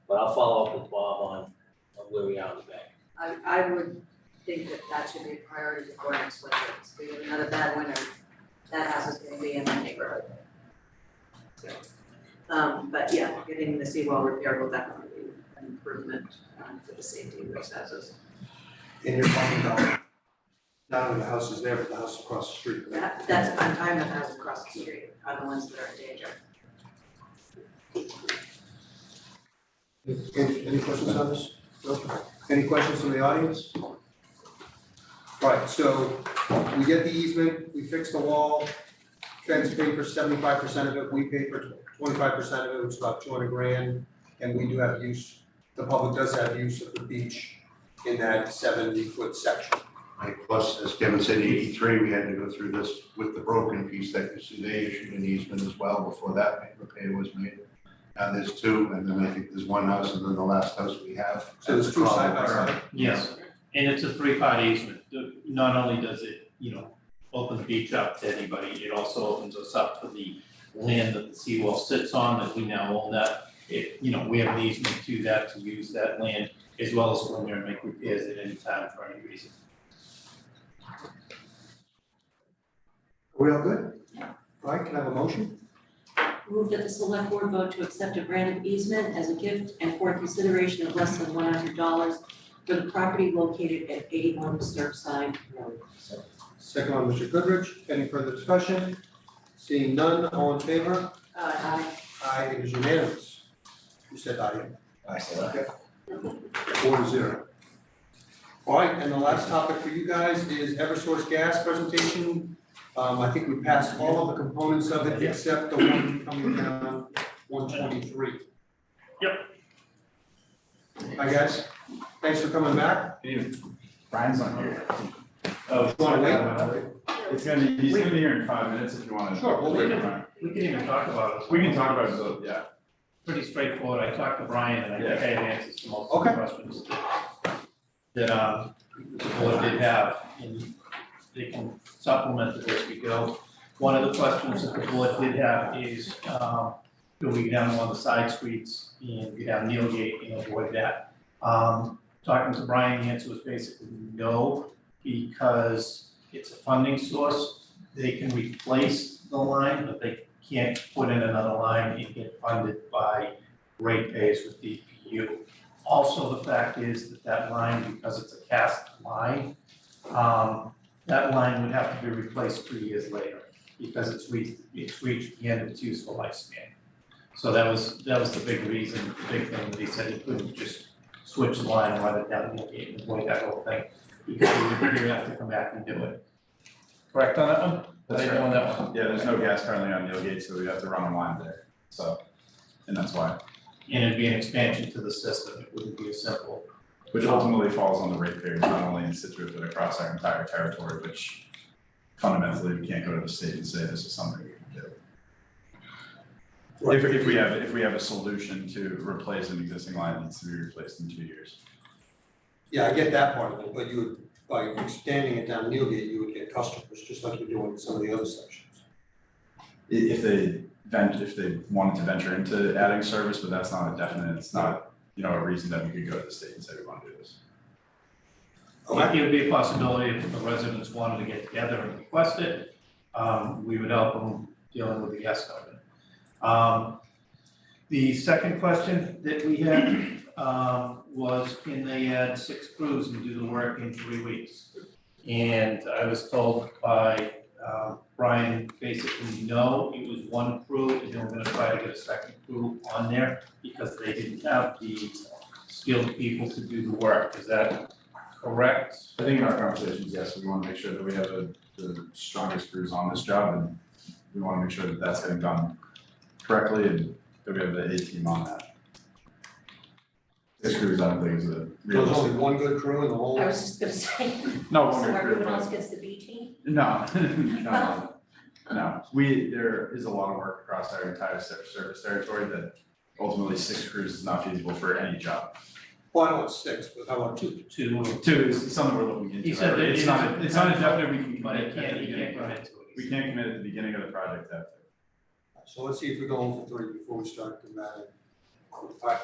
B: But I'll follow up with Bob on where we are in the bank.
D: I would think that that should be a priority before next winter. Because we have another bad winter, that house is gonna be in the neighborhood. But yeah, getting the seawall repaired will definitely be an improvement for the safety of those houses.
A: And you're talking about not only the houses there, but the house across the street. Right?
D: That's, I'm talking about the houses across the street are the ones that are in danger.
A: Any questions on this? No? Any questions from the audience? Right, so we get the easement, we fix the wall, fence pay for 75% of it, we pay for 25% of it, which is about 200 grand. And we do have use, the public does have use of the beach in that 70-foot section.
K: Like, plus, as Kevin said, 83, we had to go through this with the broken piece that you see, they issued an easement as well before that repair was made. Now there's two, and then I think there's one house, and then the last house we have.
A: So there's two side by side.
L: Yes, and it's a three-part easement. Not only does it, open the beach up to anybody, it also opens us up for the land that the seawall sits on, that we now own that. We have an easement to that, to use that land, as well as go in there and make repairs at any time for any reason.
A: Are we all good? All right, can I have a motion?
G: Move that the select board vote to accept a grant of easement as a gift and for consideration of less than $100 for the property located at 81 Surfside Road.
A: Second on Mr. Goodrich, any further discussion? Seeing none, all in favor?
G: Aye.
A: Aye, it is unanimous. You said aye.
F: I said
A: Okay. 4-0. All right, and the last topic for you guys is Eversource gas presentation. I think we passed all of the components of it except the one coming down 123.
L: Yep.
A: Hi, guys. Thanks for coming back.
M: Brian's on here.
A: Oh, you wanna wait?
M: He's gonna be here in 5 minutes if you wanna.
A: Sure, we'll wait.
L: We can even talk about it.
M: We can talk about it, so, yeah.
L: Pretty straightforward. I talked to Brian and I think I have answers to most of
A: Okay.
L: the questions that the board did have, and they can supplement it as we go. One of the questions that the board did have is, do we go down one of the side streets and go down Neilgate and avoid that? Talking to Brian, the answer was basically no, because it's a funding source. They can replace the line, but they can't put in another line and get funded by ratepayers with DPU. Also, the fact is that line, because it's a cast line, that line would have to be replaced 2 years later because it's reached the end of its useful lifespan. So that was the big reason, the big thing that he said he couldn't just switch the line and run it down the gate and avoid that whole thing, because he would have to come back and do it. Correct on that one?
M: That's
L: Did I
M: right.
L: know on that one?
M: Yeah, there's no gas currently on Neilgate, so we have to run a line there, so, and that's why.
L: And it'd be an expansion to the system, it wouldn't be a simple.
M: Which ultimately falls on the ratepayers, not only in Scituate, but across our entire territory, which fundamentally, we can't go to the state and say this is something we can do. If we have a solution to replace an existing line that needs to be replaced in 2 years.
A: Yeah, I get that part of it, but you would, by expanding it down Neilgate, you would get customers, just like you're doing in some of the other sections.
M: If they wanted to venture into adding service, but that's not a definite, it's not, a reason that we could go to the state and say we want to do this.
L: It would be a possibility if the residents wanted to get together and request it, we would help them dealing with the gas company. The second question that we had, was can they add 6 crews and do the work in 3 weeks? And I was told by, Brian, basically, no, it was 1 crew, and they were gonna try to get a second crew on there because they didn't have the skilled people to do the work. Is that correct?
M: I think in our conversations, yes, we want to make sure that we have the strongest crews on this job, and we want to make sure that that's getting done correctly, and that we have the A team on that. 6 crews, I don't think is a
A: There's
M: realistic.
A: only one good crew in the whole.
G: I was just gonna say,
M: No,
G: so
M: one good crew,
G: everyone
M: but-
G: else gets the B team?
M: No, no. There is a lot of work across our entire service territory that ultimately 6 crews is not feasible for any job.
A: Well, I know it's 6, but how about 2?
L: 2,
M: 2 is something we're looking into.
L: he said that
M: It's not a definite we can
L: but
M: commit
L: he
M: at the
L: can't
M: beginning.
L: commit to it.
M: We can't commit at the beginning of the project that.
A: So let's see if we're going for 3 before we start combating. All right.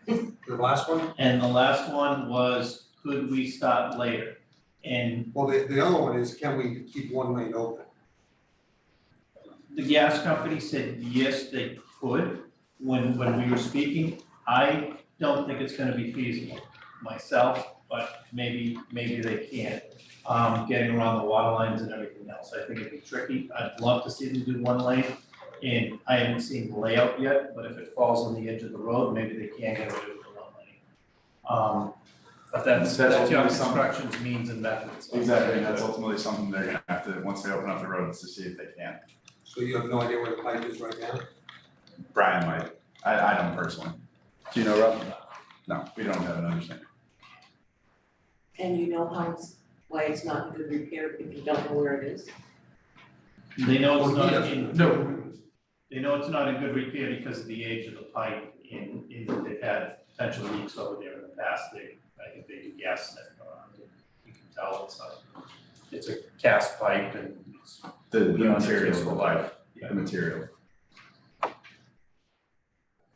A: The last one?
L: And the last one was, could we start later? And
A: Well, the other one is, can we keep one lane open?
L: the gas company said, yes, they could, when we were speaking. I don't think it's gonna be feasible myself, but maybe they can. Getting around the water lines and everything else, I think it'd be tricky. I'd love to see them do 1 lane. And I haven't seen the layout yet, but if it falls on the edge of the road, maybe they can get away with the 1 lane. But that's
M: That's
L: your
M: ultimately something-
L: construction's means and methods.
M: Exactly, and that's ultimately something they're gonna have to, once they open up the roads, to see if they can.
A: So you have no idea where the pipe is right now?
M: Brian might, I don't personally. Do you know, Rob? No, we don't have an understanding.
G: And you know why it's not in good repair if you don't know where it is?
L: They know it's
A: Well, he
L: not
A: doesn't.
L: in, they know it's not in good repair because of the age of the pipe in that they've had potential leaks over there in the past. I think they do gas net around it. You can tell it's a cast pipe and it's
M: The
L: beyond its
M: material of the
L: useful
M: pipe,
L: life. Yeah.
M: the material.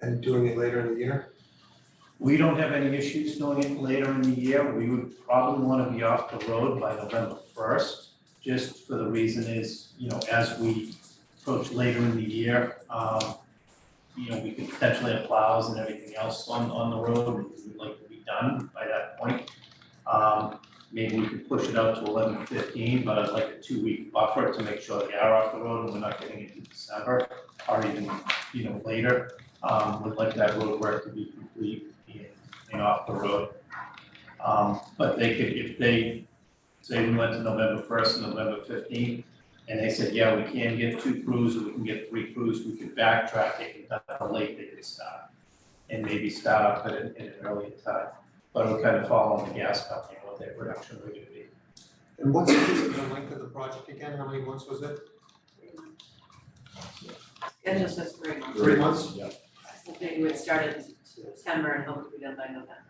A: And doing it later in the year?
L: We don't have any issues doing it later in the year. We would probably want to be off the road by November 1st, just for the reason is, as we approach later in the year, we could potentially have plows and everything else on the road, and we'd like to be done by that point. Maybe we could push it out to 11/15, but I'd like a 2-week buffer to make sure they are off the road and we're not getting into December or even, later. Would like that road work to be complete and off the road. But they could, if they, say we went to November 1st and November 15th, and they said, yeah, we can get 2 crews, or we can get 3 crews, we could backtrack it, and how late they could start. And maybe start up at an earlier time, but it would kind of fall on the gas company, what their production rate would be.
A: And what's the length of the project again? How many months was it?
G: It just says 3 months.
A: 3 months?
M: Yeah.
G: I think we would start in September and hope to be done by November.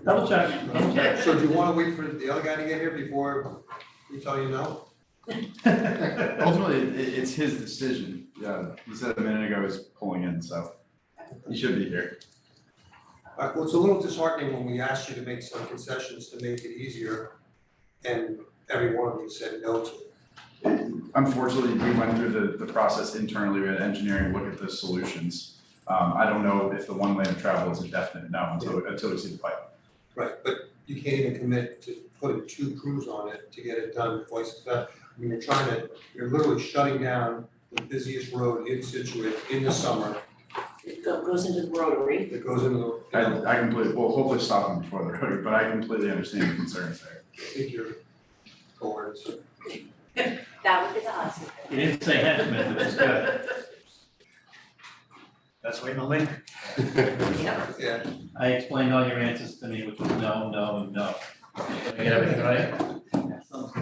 L: Double check.
A: So do you wanna wait for the other guy to get here before we tell you no?
M: Ultimately, it's his decision. Yeah, he said a minute ago he's pulling in, so he should be here.
A: Well, it's a little disheartening when we asked you to make some concessions to make it easier, and every one of you said no to it.
M: Unfortunately, we went through the process internally, we had engineering look at the solutions. I don't know if the one lane of travel is a definite no until we see the pipe.
A: Right, but you can't even commit to putting 2 crews on it to get it done twice as fast. I mean, you're literally shutting down the busiest road in Scituate in the summer.
G: It goes into the rotary.
A: That goes into the,
M: I completely, well, hopefully stop him before the road, but I completely understand the concerns there.
A: I think you're coerced.
G: That would be the answer.
L: You didn't say henchmen, which is good.
I: That's waiting on me.
G: Yeah.
A: Yeah,
L: I explained all your answers to me, which was no, no, and no. Did I get everything right?
A: all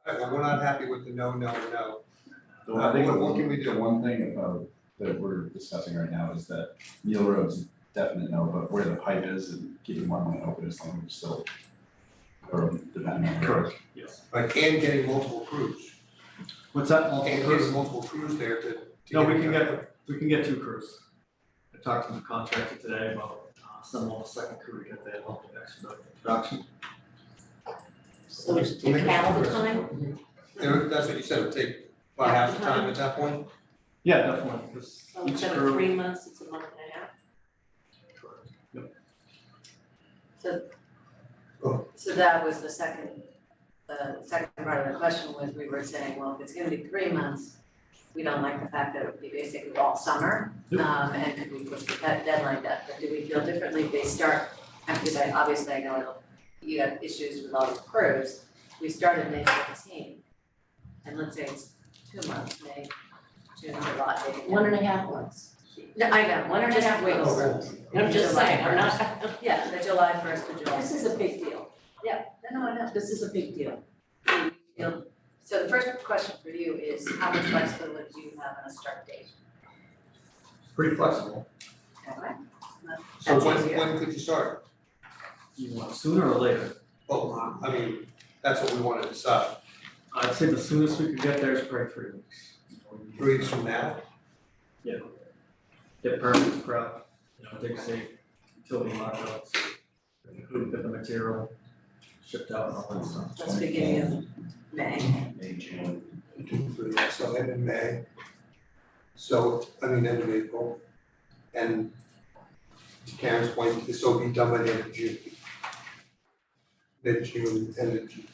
A: right, well, we're not happy with the no, no, and no.
M: I think
A: What can we do?
M: The one thing about that we're discussing right now is that Neil Road's definite no, but where the pipe is and keeping one lane open as long as we're still, or depending on.
I: Correct.
L: Yes.
A: Right, and getting multiple crews.
I: What's that,
A: And
I: multiple
A: getting
I: crews?
A: multiple crews there to.
I: No, we can get 2 crews. I talked to the contractor today about sending on a second crew to get there, help expedite the production.
G: So it's half the time?
A: That's what you said, it would take about half the time at that point?
I: Yeah, definitely, because
G: So
I: each
G: instead of
I: crew.
G: 3 months, it's a month and a half?
D: So that was the second part of the question was, we were saying, well, if it's gonna be 3 months, we don't like the fact that it would be basically all summer. And could we push the deadline back, but do we feel differently if they start, because obviously I know you have issues with all the crews, we started May 15th. And let's say it's 2 months, May, June, July, maybe.
G: 1.5 months.
D: No, I know, 1.5 weeks.
G: I'm just
D: July
G: saying, I'm not,
D: 1st. Yeah, the July 1st to July.
G: this is a big deal.
D: No, I know.
G: This is a big deal.
D: So the first question for you is, how much flexibility do you have on a start date?
I: Pretty flexible.
D: Okay.
A: So
D: That's easier.
A: when could you start?
I: You want sooner or later?
A: Well, I mean, that's what we want to decide.
I: I'd say the soonest we could get there is probably 3 weeks.
A: 3 weeks from now?
I: Get permits prep, dig safe, utility markups, include the material, shipped out and all that stuff.
D: That's beginning of May.
M: May, June.
A: 2, 3, so end of May. So, end of April. And to Karen's point, this will be done by the end of June. Mid-June, end of June.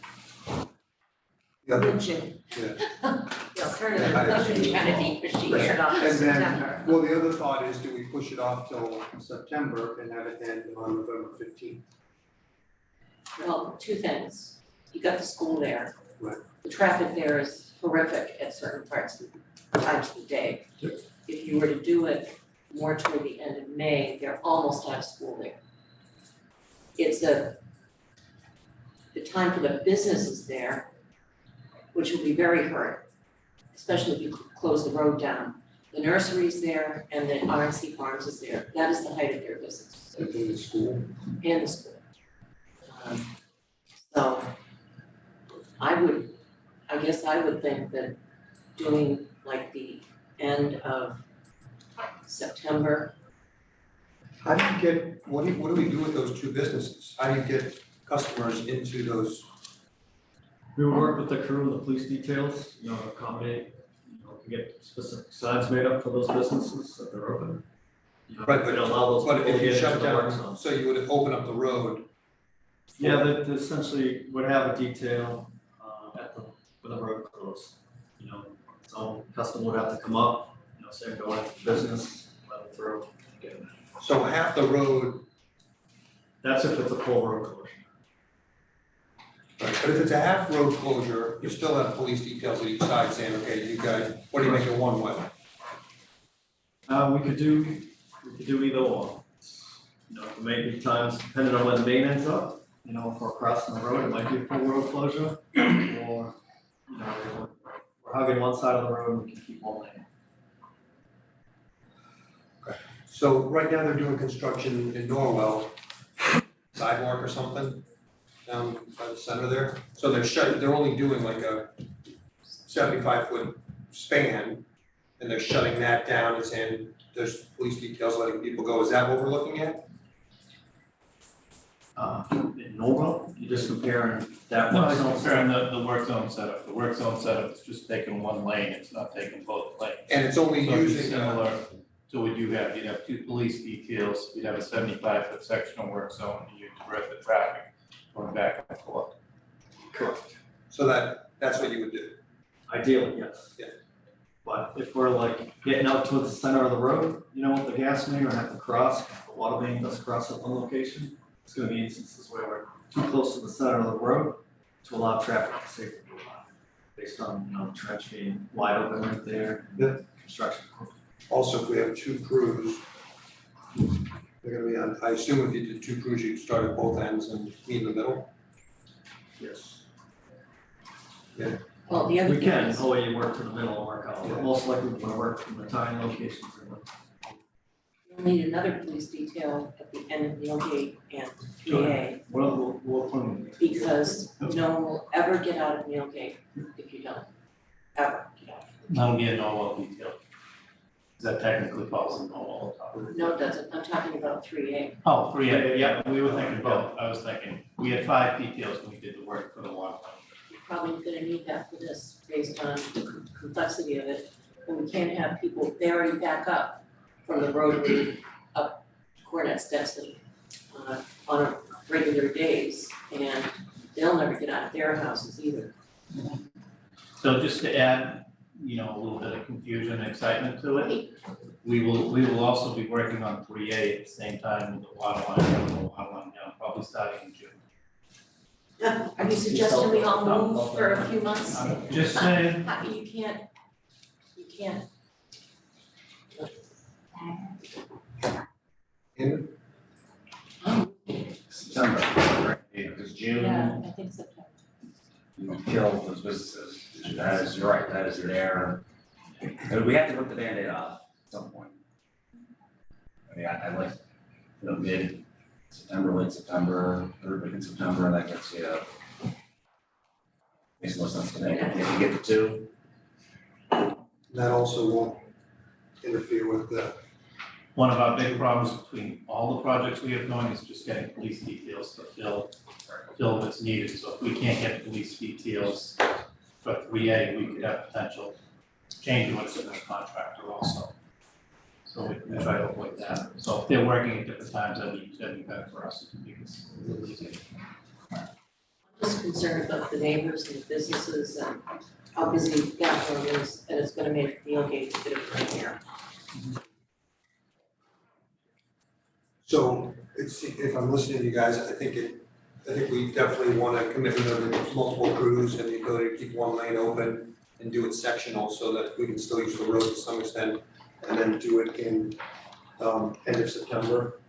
A: The other,
G: Mid-June.
A: yeah.
D: The alternative.
A: Yeah, I
G: I'm trying to deep machine.
D: push it off to
A: And then,
D: September.
A: well, the other thought is, do we push it off till September and have it end on November 15th?
G: Well, two things. You got the school there.
A: Right.
G: The traffic there is horrific at certain parts of times of the day.
A: Yep.
G: If you were to do it more toward the end of May, they're almost out of school there. It's the time for the businesses there, which will be very hurt, especially if you close the road down. The nursery's there and the RNC Farms is there. That is the height of their business.
A: And then the school?
G: And the school. So I guess I would think that doing like the end of September,
A: How do you get, what do we do with those two businesses? How do you get customers into those?
N: We would work with the crew and the police details, accommodate, to get specific signs made up for those businesses that they're open.
A: Right,
N: We don't allow those people
A: But
N: to
A: if you
N: get
A: shut
N: into the work
A: down,
N: zone.
A: so you would open up the road.
N: Yeah, that essentially would have a detail, with the road closed. So customer would have to come up, say go into business, let them through, get them.
A: So half the road,
N: That's if it's a full road closure.
A: right, but if it's a half road closure, you still have police details at each side saying, okay, you guys, what do you make it one way?
N: We could do either or. Maybe times, depending on where the main ends up, if we're crossing the road, it might be a full road closure. Or, we're hugging one side of the road, we can keep one lane.
A: So right now they're doing construction in Norwell, sidewalk or something, down by the center there. So they're only doing like a 75-foot span, and they're shutting that down and saying there's police details letting people go. Is that what we're looking at?
N: In Norwell, you're just comparing that
L: No,
N: one
L: it's
N: zone.
L: comparing the work zone setup. The work zone setup is just taking one lane, it's not taking both lanes.
A: And it's only
L: So it'd be
A: using,
L: similar to what you have, you'd have two police details, you'd have a 75-foot sectional work zone, and you'd divert the traffic going back and forth.
N: Correct.
A: so that's what you would do.
N: Ideally, yes.
A: Yeah.
N: But if we're like getting out towards the center of the road, with the gas main or have to cross, the water main does cross at one location, it's gonna be instances where we're too close to the center of the road to allow traffic to safely go by. Based on, the trench being wide open right there.
A: Yeah.
N: Construction.
A: Also, if we have two crews, they're gonna be on, I assume if you did two crews, you'd start at both ends and meet in the middle?
N: Yes.
G: well, the other
N: We
G: thing
N: can,
G: is,
N: or you work to the middle and work out, but most likely we're gonna work from the tiny locations in the
G: you'll need another police detail at the end of Millgate and PA,
N: we'll put them.
G: because no one will ever get out of Millgate if you don't ever get out.
L: That'll be a normal detail. That technically falls in normal.
G: No, it doesn't, I'm talking about 3A.
L: Oh, 3A, yeah, we were thinking both, I was thinking, we had 5 details when we did the work for the water.
G: You're probably gonna need that for this, based on the complexity of it. And we can't have people bury back up from the rotary up Cornette's density on a regular days, and they'll never get out of their houses either.
L: So just to add, a little bit of confusion and excitement to it, we will also be working on 3A at the same time with the water line down, probably starting in June.
G: Are you suggesting we all move for a few months?
L: I'm just saying,
G: You can't.
A: In,
F: September, right, because June,
G: I think so.
F: kill those businesses. That is, you're right, that is their, and we have to rip the Band-Aid off at some point. I like, mid-September, late September, third week in September, that gets you, makes no sense to me. If you get to 2,
A: that also won't interfere with the,
L: one of our big problems between all the projects we have going is just getting police details to fill what's needed. So if we can't get police details for 3A, we could have potential change orders in this contractor also. So we try to avoid that. So if they're working at different times, that'd be better for us because it's a little easier.
G: I'm just concerned about the neighbors and the businesses and how busy that road is, and it's gonna make the okay to get it right here.
A: So it's, if I'm listening to you guys, I think we definitely want a commitment of the multiple crews and the ability to keep one lane open and do it sectional so that we can still use the road to some extent, and then do it in end of September.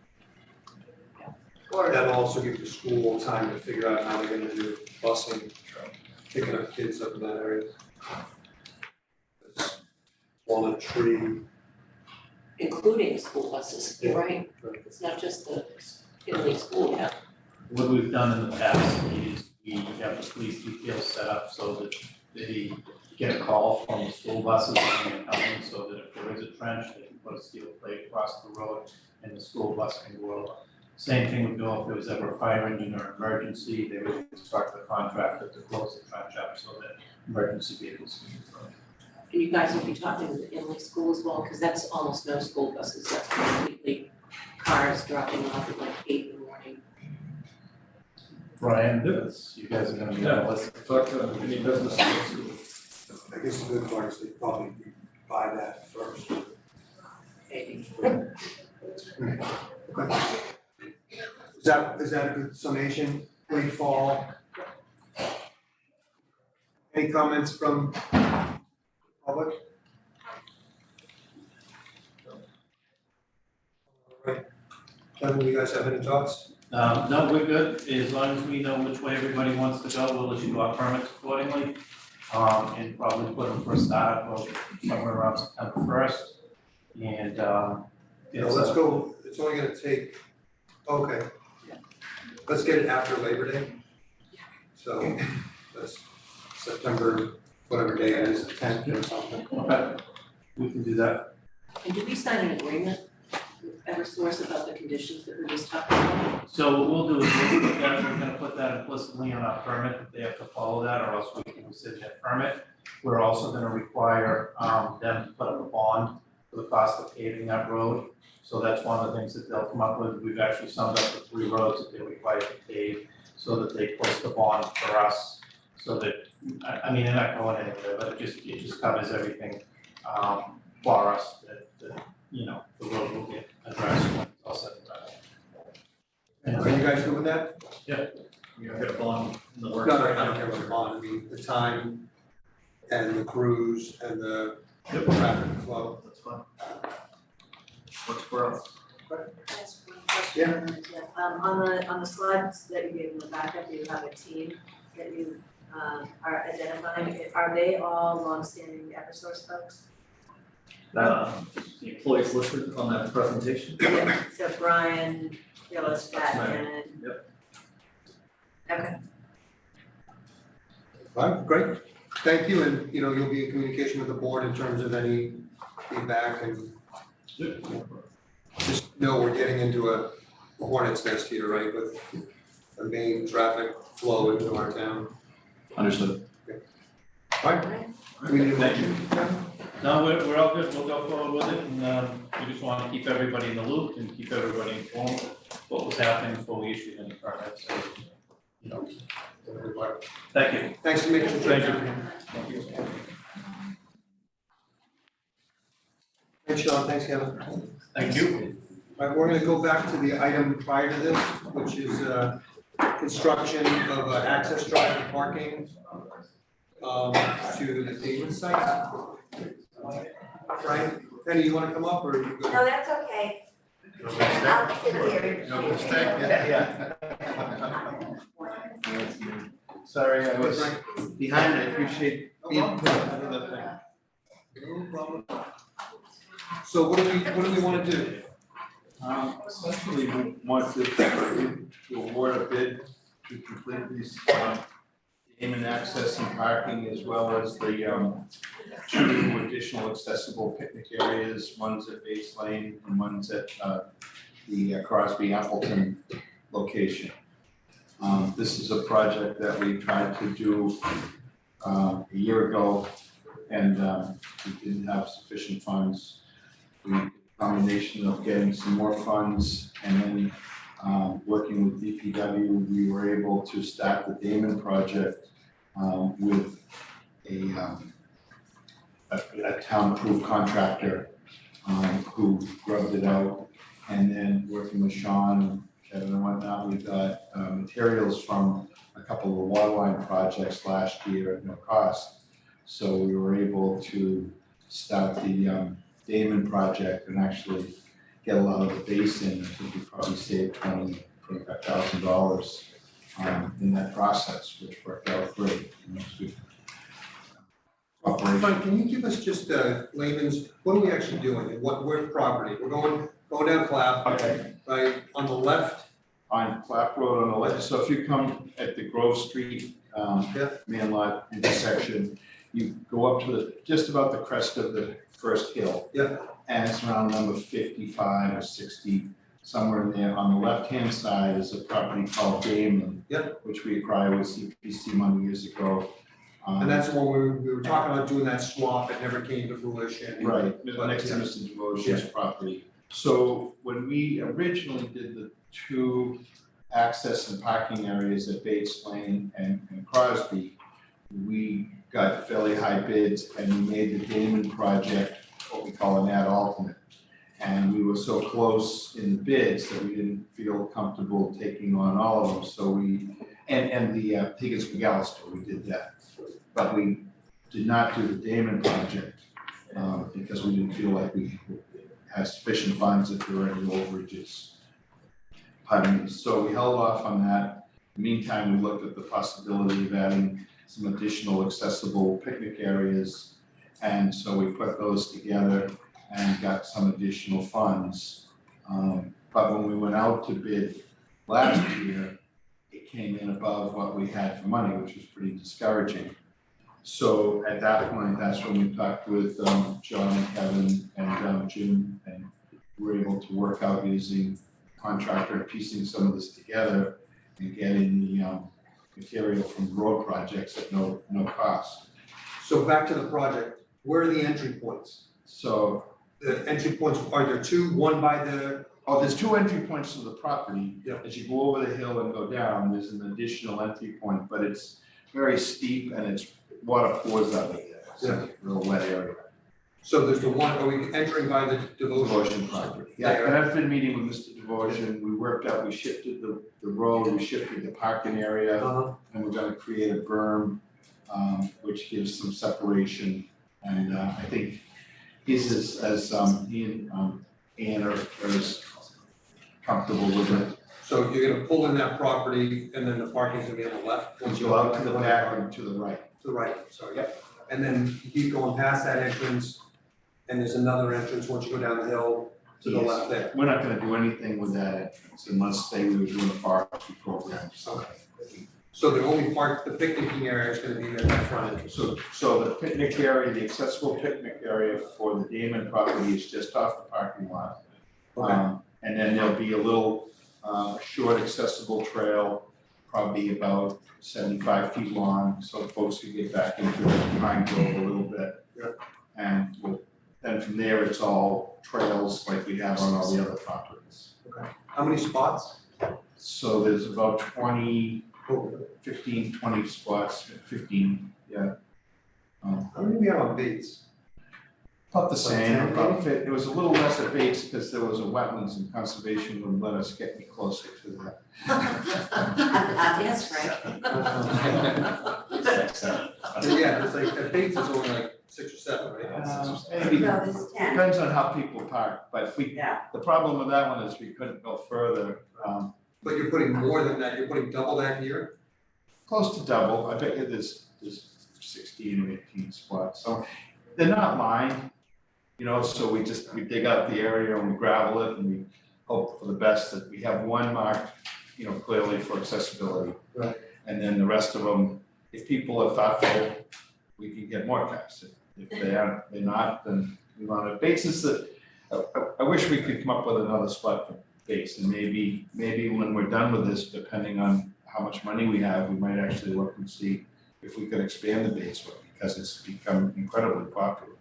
D: Or
A: That'll also give the school time to figure out how they're gonna do busing, picking up kids up in that area. Walnut Tree,
G: Including school buses, you're right?
A: Right.
G: It's not just the Italy school yet.
L: What we've done in the past is we have the police detail set up so that they get a call from the school buses when they're coming, so that if there is a trench, they can put a steel plate across the road and the school bus can go over. Same thing would go if there was ever a fire engine or emergency, they would instruct the contractor to close the trench up so that emergency vehicles can go through.
G: And you guys will be talking to the Italy school as well, because that's almost no school buses, that's completely cars dropping off at like 8 in the morning.
L: Brian, you guys are gonna be on the list.
N: Talk to any business.
A: I guess the good part is they probably buy that first.
G: Maybe.
A: Okay. Is that a good summation? Late fall? Any comments from public? All right. Kevin, you guys have any thoughts?
L: No, we're good, as long as we know which way everybody wants to go, we'll issue our permits accordingly. And probably put them for a start of somewhere around September first. And,
A: Let's go, it's only gonna take, okay. Let's get it after Labor Day. So that's September, whatever day it is, 10th or something.
L: Okay, we can do that.
G: And did we sign an agreement with Eversource about the conditions that we just talked about?
L: So what we'll do is we're gonna put that implicitly on our permit, that they have to follow that, or else we can rescind that permit. We're also gonna require, them to put up a bond for the cost of paving that road. So that's one of the things that they'll come up with. We've actually summed up the 3 roads that they're required to pave, so that they post the bond for us. So that, I mean, they're not going anywhere, but it just covers everything, for us, that, you know, the road will get addressed when it's all said and done.
A: Are you guys good with that?
N: You know, get a bond in the
A: No,
N: works
A: no,
N: right
A: I
N: now.
A: don't care about the bond, I mean, the time and the crews and the traffic flow.
N: That's fine. Works for us.
D: That's one question. On the slides that you gave in the backup, you have a team that you are identifying. Are they all longstanding Eversource folks?
N: The employees listed on that presentation.
D: Yeah, so Brian, Phyllis,
N: That's
D: Pat,
N: right.
D: and.
N: Yep.
D: Okay.
A: All right, great, thank you, and you'll be in communication with the board in terms of any feedback and just know we're getting into a hornet's nest here, right, with the main traffic flow into our town.
M: Understood.
A: All right, we need a motion.
L: No, we're all good, we'll go forward with it, and, we just wanna keep everybody in the loop and keep everybody informed what was happening before we issued any permits, so, you know. Thank you.
A: Thanks for making the trip.
L: Thank you.
A: Thanks, Sean, thanks, Kevin.
L: Thank you.
A: All right, we're gonna go back to the item prior to this, which is construction of access drive and parking to the David site. Frank, Penny, you wanna come up or are you good?
D: No, that's okay. I'll sit here.
K: Sorry, I
A: Good,
K: was
A: Frank?
K: behind, I appreciate being put
A: No
K: under the thing.
A: No problem. So what do we wanna do?
K: Essentially, we want to award a bid to complete these, payment access and parking, as well as the, 2 additional accessible picnic areas, one's at Base Lane and one's at, the Crosby Appleton location. This is a project that we tried to do, a year ago, and, we didn't have sufficient funds. Combination of getting some more funds and then working with DPW, we were able to start the Damon project with a town-approved contractor, who grubbed it out. And then working with Sean, Kevin and whatnot, we got, materials from a couple of water line projects last year at no cost. So we were able to start the, Damon project and actually get a lot of the base in. I think we probably saved $25,000 in that process, which worked out great.
A: Frank, can you give us just layman's, what are we actually doing and where's the property? We're going down Clap,
K: Okay,
A: right, on the left,
K: on Clap Road on the left, so if you come at the Grove Street, man lot intersection, you go up to just about the crest of the first hill.
A: Yep.
K: And it's around number 55 or 60, somewhere in there. On the left-hand side is a property called Damon.
A: Yep.
K: Which we acquired with CPC money years ago.
A: and that's when we were talking about doing that swap, it never came to fruition.
K: Right, next to Mr. Devotion's property. So when we originally did the two access and parking areas at Bates Lane and Crosby, we got fairly high bids and we made the Damon project what we call an ad alternate. And we were so close in the bids that we didn't feel comfortable taking on all of them, so we, and the Higgins McAllister, we did that. But we did not do the Damon project, because we didn't feel like we had sufficient funds if there were any overages. Pardon me, so we held off on that. In the meantime, we looked at the possibility of adding some additional accessible picnic areas. And so we put those together and got some additional funds. But when we went out to bid last year, it came in above what we had for money, which was pretty discouraging. So at that point, that's when we talked with John and Kevin and Jim, and we were able to work out using contractor, piecing some of this together and getting the material from road projects at no cost.
A: So back to the project, where are the entry points?
K: So
A: The entry points, are there two, one by the,
K: there's two entry points to the property.
A: Yeah.
K: As you go over the hill and go down, there's an additional entry point, but it's very steep and it's water pours out of there. It's a real wet area.
A: so there's the one, are we entering by the
K: Devotion property. Yeah, and I've been meeting with Mr. Devotion. We worked out, we shifted the road, we shifted the parking area, and we're gonna create a berm, which gives some separation. And I think his is as he and Ann are as comfortable with it.
A: So you're gonna pull in that property and then the parking's gonna be on the left?
K: Once you go out to the back and to the right.
A: To the right, sorry, yep. And then you keep going past that entrance, and there's another entrance once you go down the hill to the
K: Yes.
A: left there.
K: We're not gonna do anything with that entrance unless they were doing a forestry program, so.
A: So the only part, the picnicking area is gonna be at that front entrance.
K: So the picnic area, the accessible picnic area for the Damon property is just off the parking lot. And then there'll be a little, short accessible trail, probably about 75 feet long, so folks can get back into the pine grove a little bit. And then from there, it's all trails like we have on all the other properties.
A: How many spots?
K: So there's about 15, 20 spots, 15, yeah.
A: How many do we have on Bates?
K: About the same,
A: 10
K: about fit, it was a little less at Bates because there was a wetlands and conservation wouldn't let us get any closer to that.
G: Yes, Frank.
A: Yeah, it's like, at Bates is only like 6 or 7, right?
K: Maybe,
G: No, there's 10.
K: depends on how people park, but the problem with that one is we couldn't go further,
A: But you're putting more than that, you're putting double that here?
K: close to double, I bet you there's 16 or 18 spots, so they're not lined. So we dig out the area and we gravel it and we hope for the best that we have one marked, clearly for accessibility.
A: Right.
K: And then the rest of them, if people are thoughtful, we can get more cars. If they're not, then we want to, Bates is I wish we could come up with another spot for Bates, and maybe when we're done with this, depending on how much money we have, we might actually look and see if we could expand the Bates one, because it's become incredibly popular.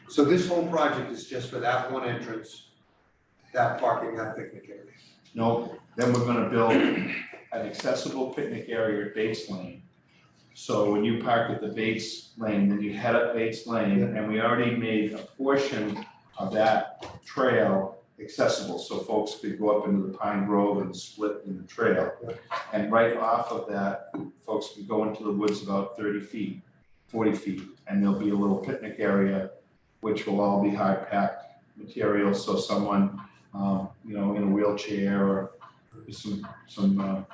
A: So this whole project is just for that one entrance, that parking, that picnic area?
K: No, then we're gonna build an accessible picnic area at Bates Lane. So when you park at the Bates Lane, then you head up Bates Lane, and we already made a portion of that trail accessible, so folks could go up into the Pine Grove and split in the trail. And right off of that, folks could go into the woods about 30 feet, 40 feet, and there'll be a little picnic area, which will all be hard packed material, so someone, you know, in a wheelchair or with some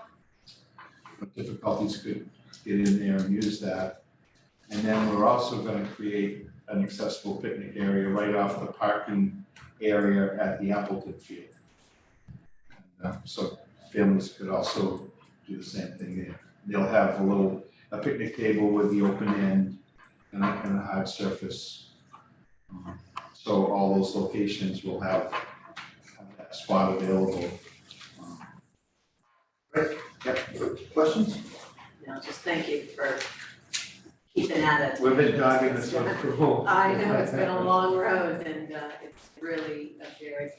K: difficulties could get in there and use that. And then we're also gonna create an accessible picnic area right off the parking area at the Appleton field. And, so families could also do the same thing there. They'll have a picnic table with the open end and a hard surface. So all those locations will have that spot available.
A: Questions?
D: No, just thank you for keeping at it.
A: We've been dogging this one for a while.
D: I know, it's been a long road and it's really a very,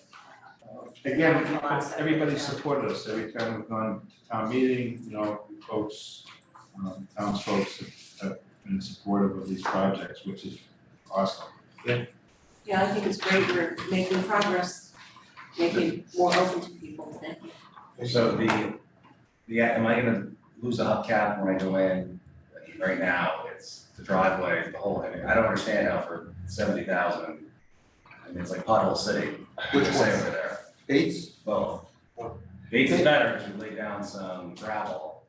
K: Again, everybody supported us every time we've gone to town meeting, you know, folks, townsfolk have been supportive of these projects, which is awesome.
G: Yeah, I think it's great we're making progress, making more open to people, thank you.
F: So am I gonna lose a hubcap when I go in? I mean, right now, it's the driveway, the whole thing. I don't understand how for 70,000, I mean, it's like pothole city.
A: Which
F: Say
A: one?
F: over there.
A: Bates?
F: Both. Bates is better because you lay down some gravel.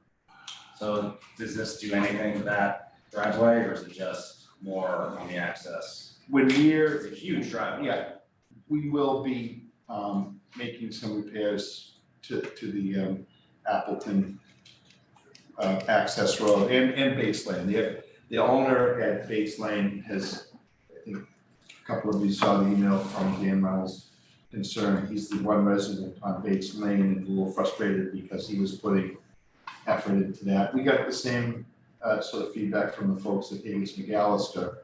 F: So does this do anything to that driveway, or is it just more on the access?
K: When
F: It's a huge driveway.
K: Yeah, we will be making some repairs to the Appleton access road and Bates Lane. The owner at Bates Lane has, I think, a couple of you saw the email from Dan Reynolds concerned. He's the one resident on Bates Lane and a little frustrated because he was putting effort into that. We got the same sort of feedback from the folks at Davis McAllister.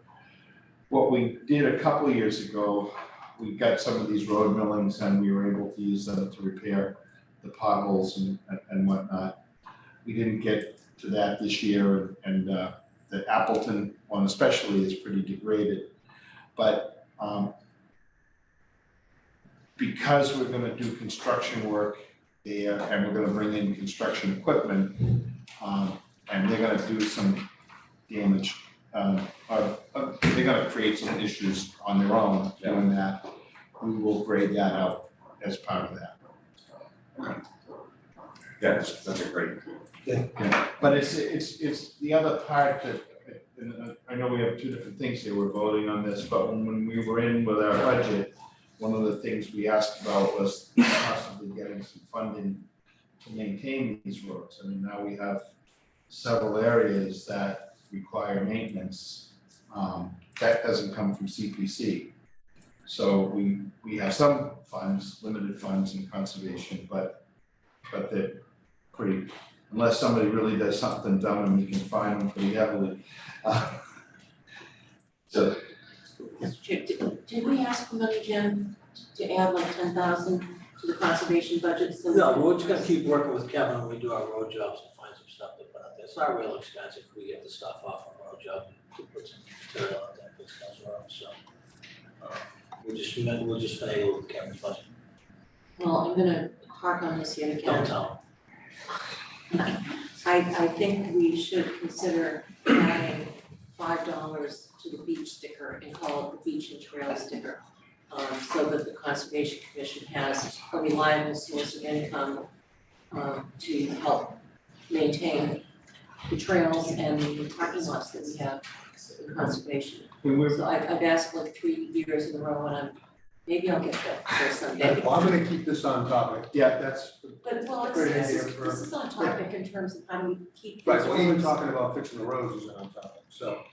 K: What we did a couple of years ago, we got some of these road millings and we were able to use them to repair the potholes and whatnot. We didn't get to that this year, and the Appleton one especially is pretty degraded. But because we're gonna do construction work there and we're gonna bring in construction equipment, and they're gonna do some damage, they're gonna create some issues on their own doing that. We will grade that out as part of that.
F: Yeah, that's a great.
K: But it's the other part that, and I know we have two different things here, we're voting on this, but when we were in with our budget, one of the things we asked about was possibly getting some funding to maintain these roads. I mean, now we have several areas that require maintenance. That doesn't come from CPC. So we have some funds, limited funds in conservation, but they're pretty, unless somebody really does something dumb and we can fine them pretty heavily. So,
G: Mr. Chair, did we ask for money, Jim, to add like 10,000 to the conservation budget? So
B: No, we're just gonna keep working with Kevin when we do our road jobs and find some stuff to put out there. It's not real expensive if we get the stuff off our road job to put some material out there, fix those roads, so. We're just finagle with Kevin's budget.
G: Well, I'm gonna harp on this yet again.
B: Don't tell
G: I think we should consider adding $5 to the beach sticker and call it the beach and trail sticker. So that the Conservation Commission has a reliable source of income to help maintain the trails and the parking lots that we have in conservation. So I've asked like 3 years in a row and maybe I'll get that for someday.
A: Well, I'm gonna keep this on topic. Yeah, that's
G: But well,
A: Great
G: this
A: idea
G: is,
A: for-
G: this is on topic in terms of how do we keep these
A: right. Well, even
G: roads-
A: talking about fixing the roads is on topic. So,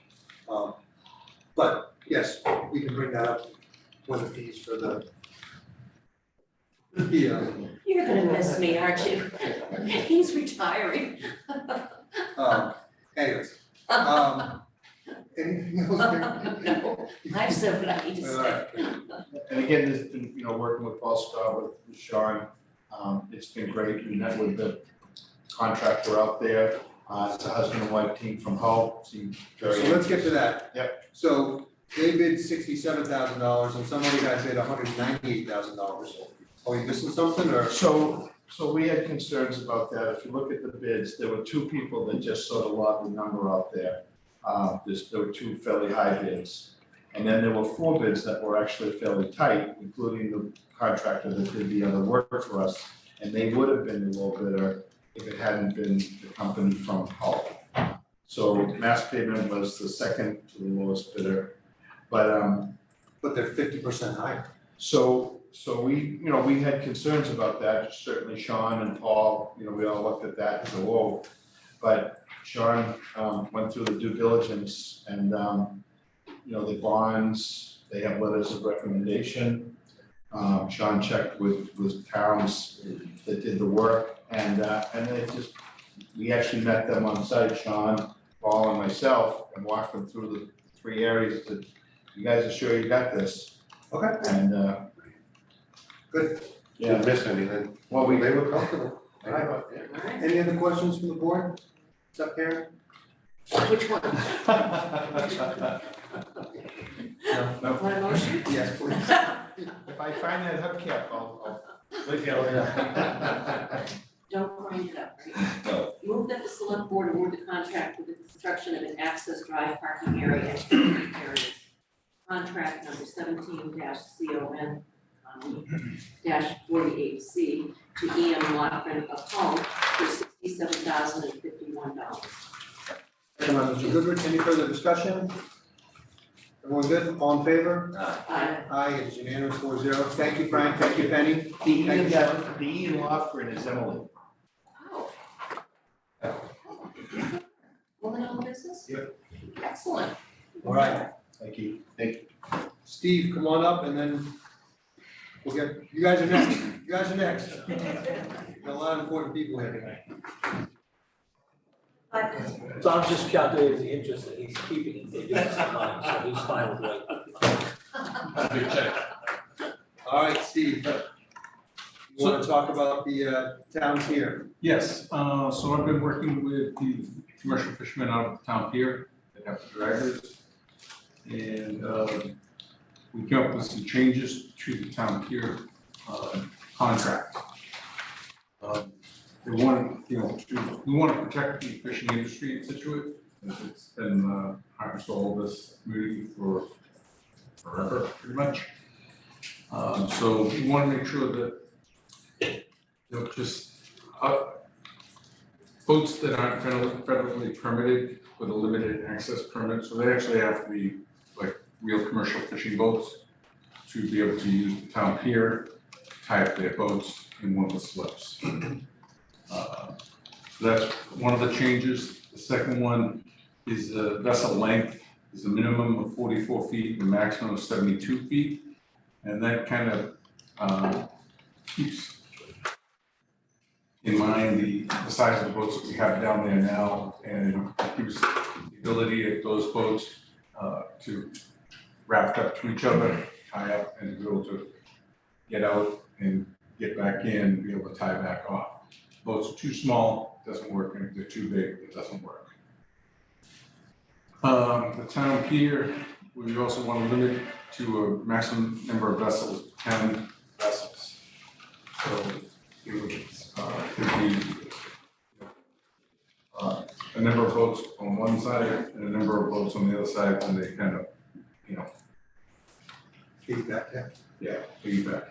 A: but yes, we can bring that up with the fees for the.
G: You're gonna miss me, aren't you? He's retiring.
A: Anyways, anything else?
G: No, I've said what I need to say.
K: and again, this has been, you know, working with Paul Scott, with Sean, it's been great. We met with the contractor out there. It's a husband and wife team from Hull, seemed
A: So
K: very.
A: let's get to that.
K: Yep.
A: So they bid $67,000 and somebody had bid $198,000. Are we missing something or?
K: So we had concerns about that. If you look at the bids, there were two people that just sort of lobbed the number out there. There were two fairly high bids. And then there were four bids that were actually fairly tight, including the contractor that did the other work for us. And they would have been the low bidder if it hadn't been the company from Hull. So Mass Pavement was the second to the lowest bidder.
A: But they're 50% higher.
K: So we, we had concerns about that, certainly Sean and Paul, we all looked at that as a whoa. But Sean went through the due diligence and, the bonds, they have letters of recommendation. Sean checked with towns that did the work and it just, we actually met them on site, Sean, Paul and myself, and walked them through the three areas that you guys are sure you got this.
A: Okay.
K: And,
A: Good.
K: yeah,
A: Didn't miss anything.
K: well,
A: They were comfortable. All right.
G: Alright,
A: Any other questions from the board? What's up, Karen?
G: which one?
K: no,
G: Want a motion?
A: Yes, please.
K: if I find that hubcap, I'll let you know.
G: Don't grind it up, right?
K: No.
G: Move that the select board award the contract for the construction of an access drive parking area. Contract number 17-CON -48C to EM Lockman of Hull for $67,051.
A: Second by Mr. Goodrich, any further discussion? Everyone good, all in favor?
G: Aye.
A: Aye, it is unanimous 4-0. Thank you, Frank, thank you, Penny.
K: The E
A: Thank
K: in
A: you,
K: that, the E in Lofgren is Emily.
G: Oh. Woman owned business?
K: Yep.
G: Excellent.
A: All right.
K: Thank you.
A: Steve, come on up and then we'll get, you guys are next. Got a lot of important people here tonight.
B: So I'm just calculating the interest that he's keeping in the business line, so he's fine with waiting.
M: Good check.
A: All right, Steve. You want to talk about the town pier?
O: Yes, so I've been working with the commercial fishermen out of the town pier that have the draggers. And we came up with some changes to the town pier contract. We want to protect the fishing industry in Scituate, as it's been hard to solve this community for forever, pretty much. So we want to make sure that just boats that aren't federally permitted with a limited access permit, so they actually have to be like real commercial fishing boats to be able to use the town pier, tie up their boats in one of the slips. So that's one of the changes. The second one is the vessel length is a minimum of 44 feet and a maximum of 72 feet. And that kind of keeps in mind the size of the boats that we have down there now, and gives the ability of those boats to raft up to each other, tie up, and be able to get out and get back in, and be able to tie back off. Boats are too small, doesn't work, and if they're too big, it doesn't work. The town pier, we also want to limit to a maximum number of vessels, 10 vessels. So it would be a number of boats on one side and a number of boats on the other side, and they kind of,
A: Feedback, yeah.
O: yeah, piggyback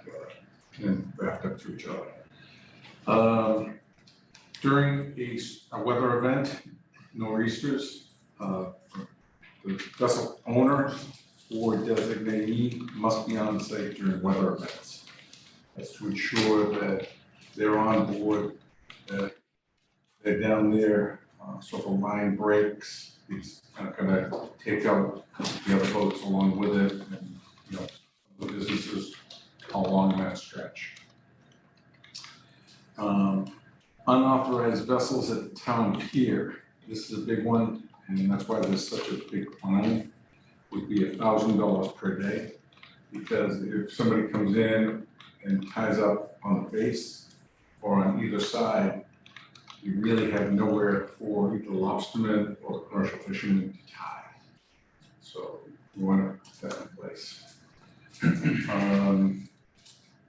O: and raft up to each other. During a weather event, nor'easters, the vessel owner or designee must be on site during weather events. That's to ensure that they're on board, that they're down there, so if a line breaks, it's not gonna take out the other boats along with it, and, the businesses along that stretch. Unauthorized vessels at the town pier, this is a big one, and that's why there's such a big fine, would be $1,000 per day. Because if somebody comes in and ties up on the face or on either side, you really have nowhere for either lobstermen or the commercial fishermen to tie. So we want to put that in place.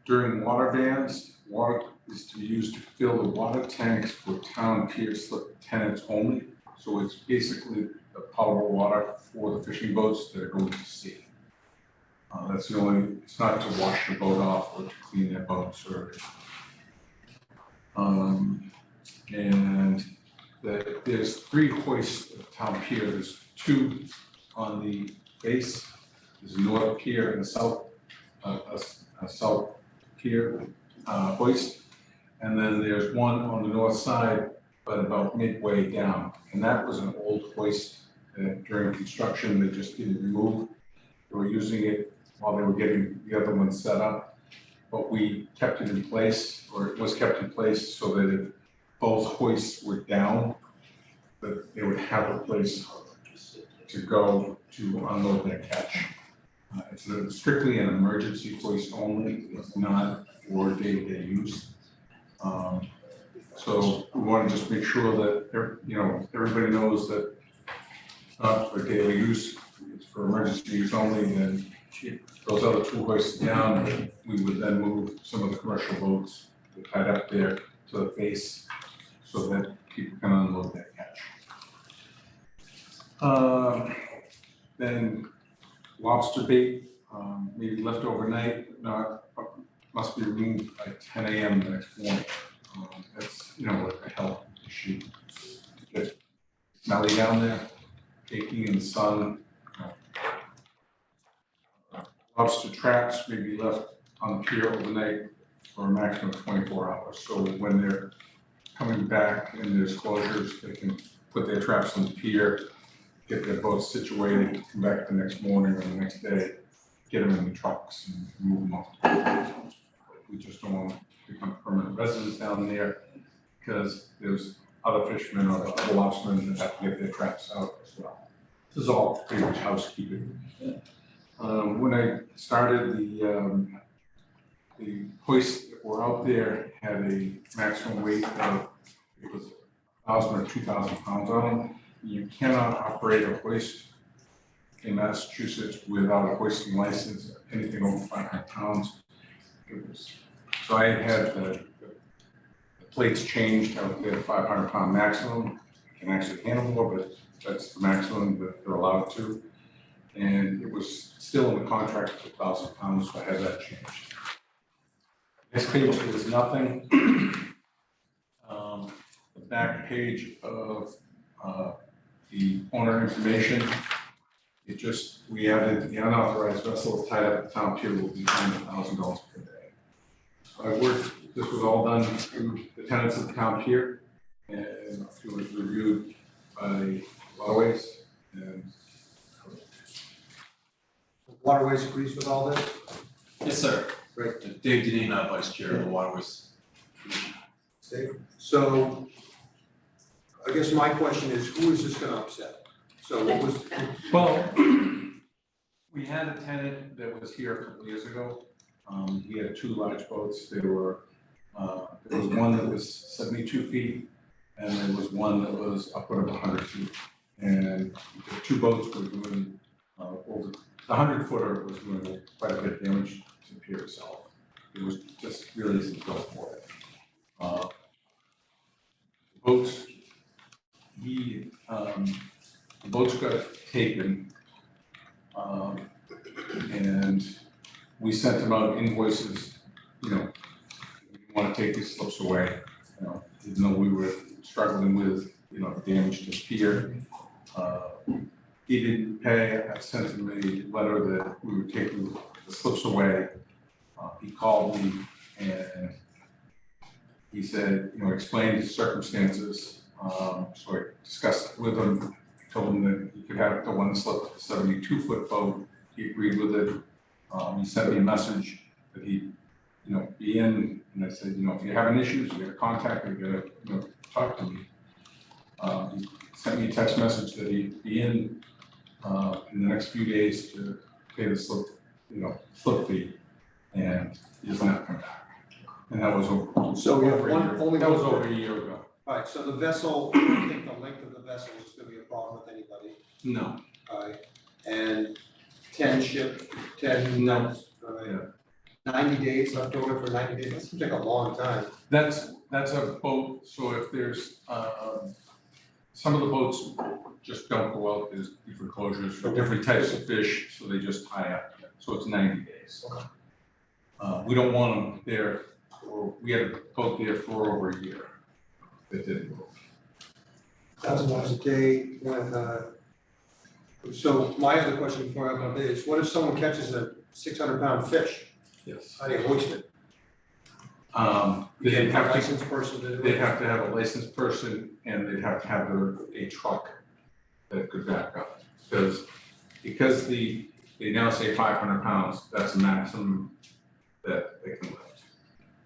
O: During water bans, water is to be used to fill the water tanks for town pier slip tenants only. So it's basically the potable water for the fishing boats that are going to sea. That's the only, it's not to wash the boat off or to clean their boats or. And there's 3 hoists at the town pier. There's 2 on the base. There's a north pier and a south, south pier hoist. And then there's one on the north side, but about midway down. And that was an old hoist that during construction, they just didn't remove. They were using it while they were getting the other one set up. But we kept it in place, or it was kept in place so that if both hoists were down, that they would have a place to go to unload their catch. It's strictly an emergency hoist only. It's not for day-to-day use. So we want to just make sure that, you know, everybody knows that it's not for daily use, it's for emergency use only. And if those other 2 hoists down, we would then move some of the commercial boats that are tied up there to the face so that people can unload their catch. Then lobster bait, maybe left overnight, must be removed by 10 a.m. the next morning. That's, you know, like a health issue. It's smelly down there, baking in the sun. Lobster traps may be left on the pier overnight for a maximum of 24 hours. So when they're coming back and there's closures, they can put their traps on the pier, get their boats situated, come back the next morning or the next day, get them in the trucks and move them off. We just don't want to become permanent residents down there because there's other fishermen or other lobstermen that have to get their traps out as well. This is all pretty much housekeeping. When I started, the hoists that were out there had a maximum weight of, it was 1,000 or 2,000 pounds on them. You cannot operate a hoist in Massachusetts without a hoisting license, anything over 500 pounds. So I had the plates changed out there, 500-pound maximum. You can actually handle more, but that's the maximum that they're allowed to. And it was still in the contract for 1,000 pounds, so I had that changed. This page is nothing. The back page of the owner information, it just, we added the unauthorized vessels tied up at the town pier will be fined $1,000 per day. So I worked, this was all done through the tenants of the town pier, and it was reviewed by Waterways, and
A: Waterways agrees with all this?
P: Yes, sir.
A: Great.
P: Dave Denina, Vice Chair of the Waterways.
A: Dave? So I guess my question is, who is this going to upset? So what was,
O: well, we had a tenant that was here a couple of years ago. He had 2 large boats. They were, there was one that was 72 feet, and there was one that was upward of 100 feet. And the 2 boats were doing, over, the 100-footer was doing quite a bit of damage to the pier itself. It was just really easy to go for it. Boats, the boats got taken, and we sent them out invoices, you know, we want to take these slips away, you know, even though we were struggling with, you know, the damage to the pier. He didn't pay. I sent him a letter that we would take the slips away. He called me and he said, you know, explained his circumstances. So I discussed it with him, told him that he could have the one slip, the 72-foot boat. He agreed with it. He sent me a message that he, you know, be in, and I said, you know, if you're having issues, you gotta contact me, you gotta, you know, talk to me. He sent me a text message that he'd be in the next few days to pay the slip, you know, slip fee, and he has not come back. And that was over.
A: so we have
O: over a year.
A: only
O: That was
A: one,
O: over a year ago.
A: Alright, so the vessel, I don't think the length of the vessel is gonna be a problem with anybody.
O: No,
A: Alright, and 10
O: No.
A: months, 90 days left over for 90 days, that seems like a long time.
O: that's a boat, so if there's, some of the boats just don't go out, there's different closures for different types of fish, so they just tie up, so it's 90 days. We don't want them there, we had a boat there for over a year. That didn't go.
A: $1,000 a day, so my other question before I go on is, what if someone catches a 600-pound fish?
O: Yes.
A: How do you hoist it?
O: They'd
A: Get a
O: have to,
A: licensed person to do it?
O: they'd have to have a licensed person and they'd have to have a truck that could back up. Because they now say 500 pounds, that's the maximum that they can lift.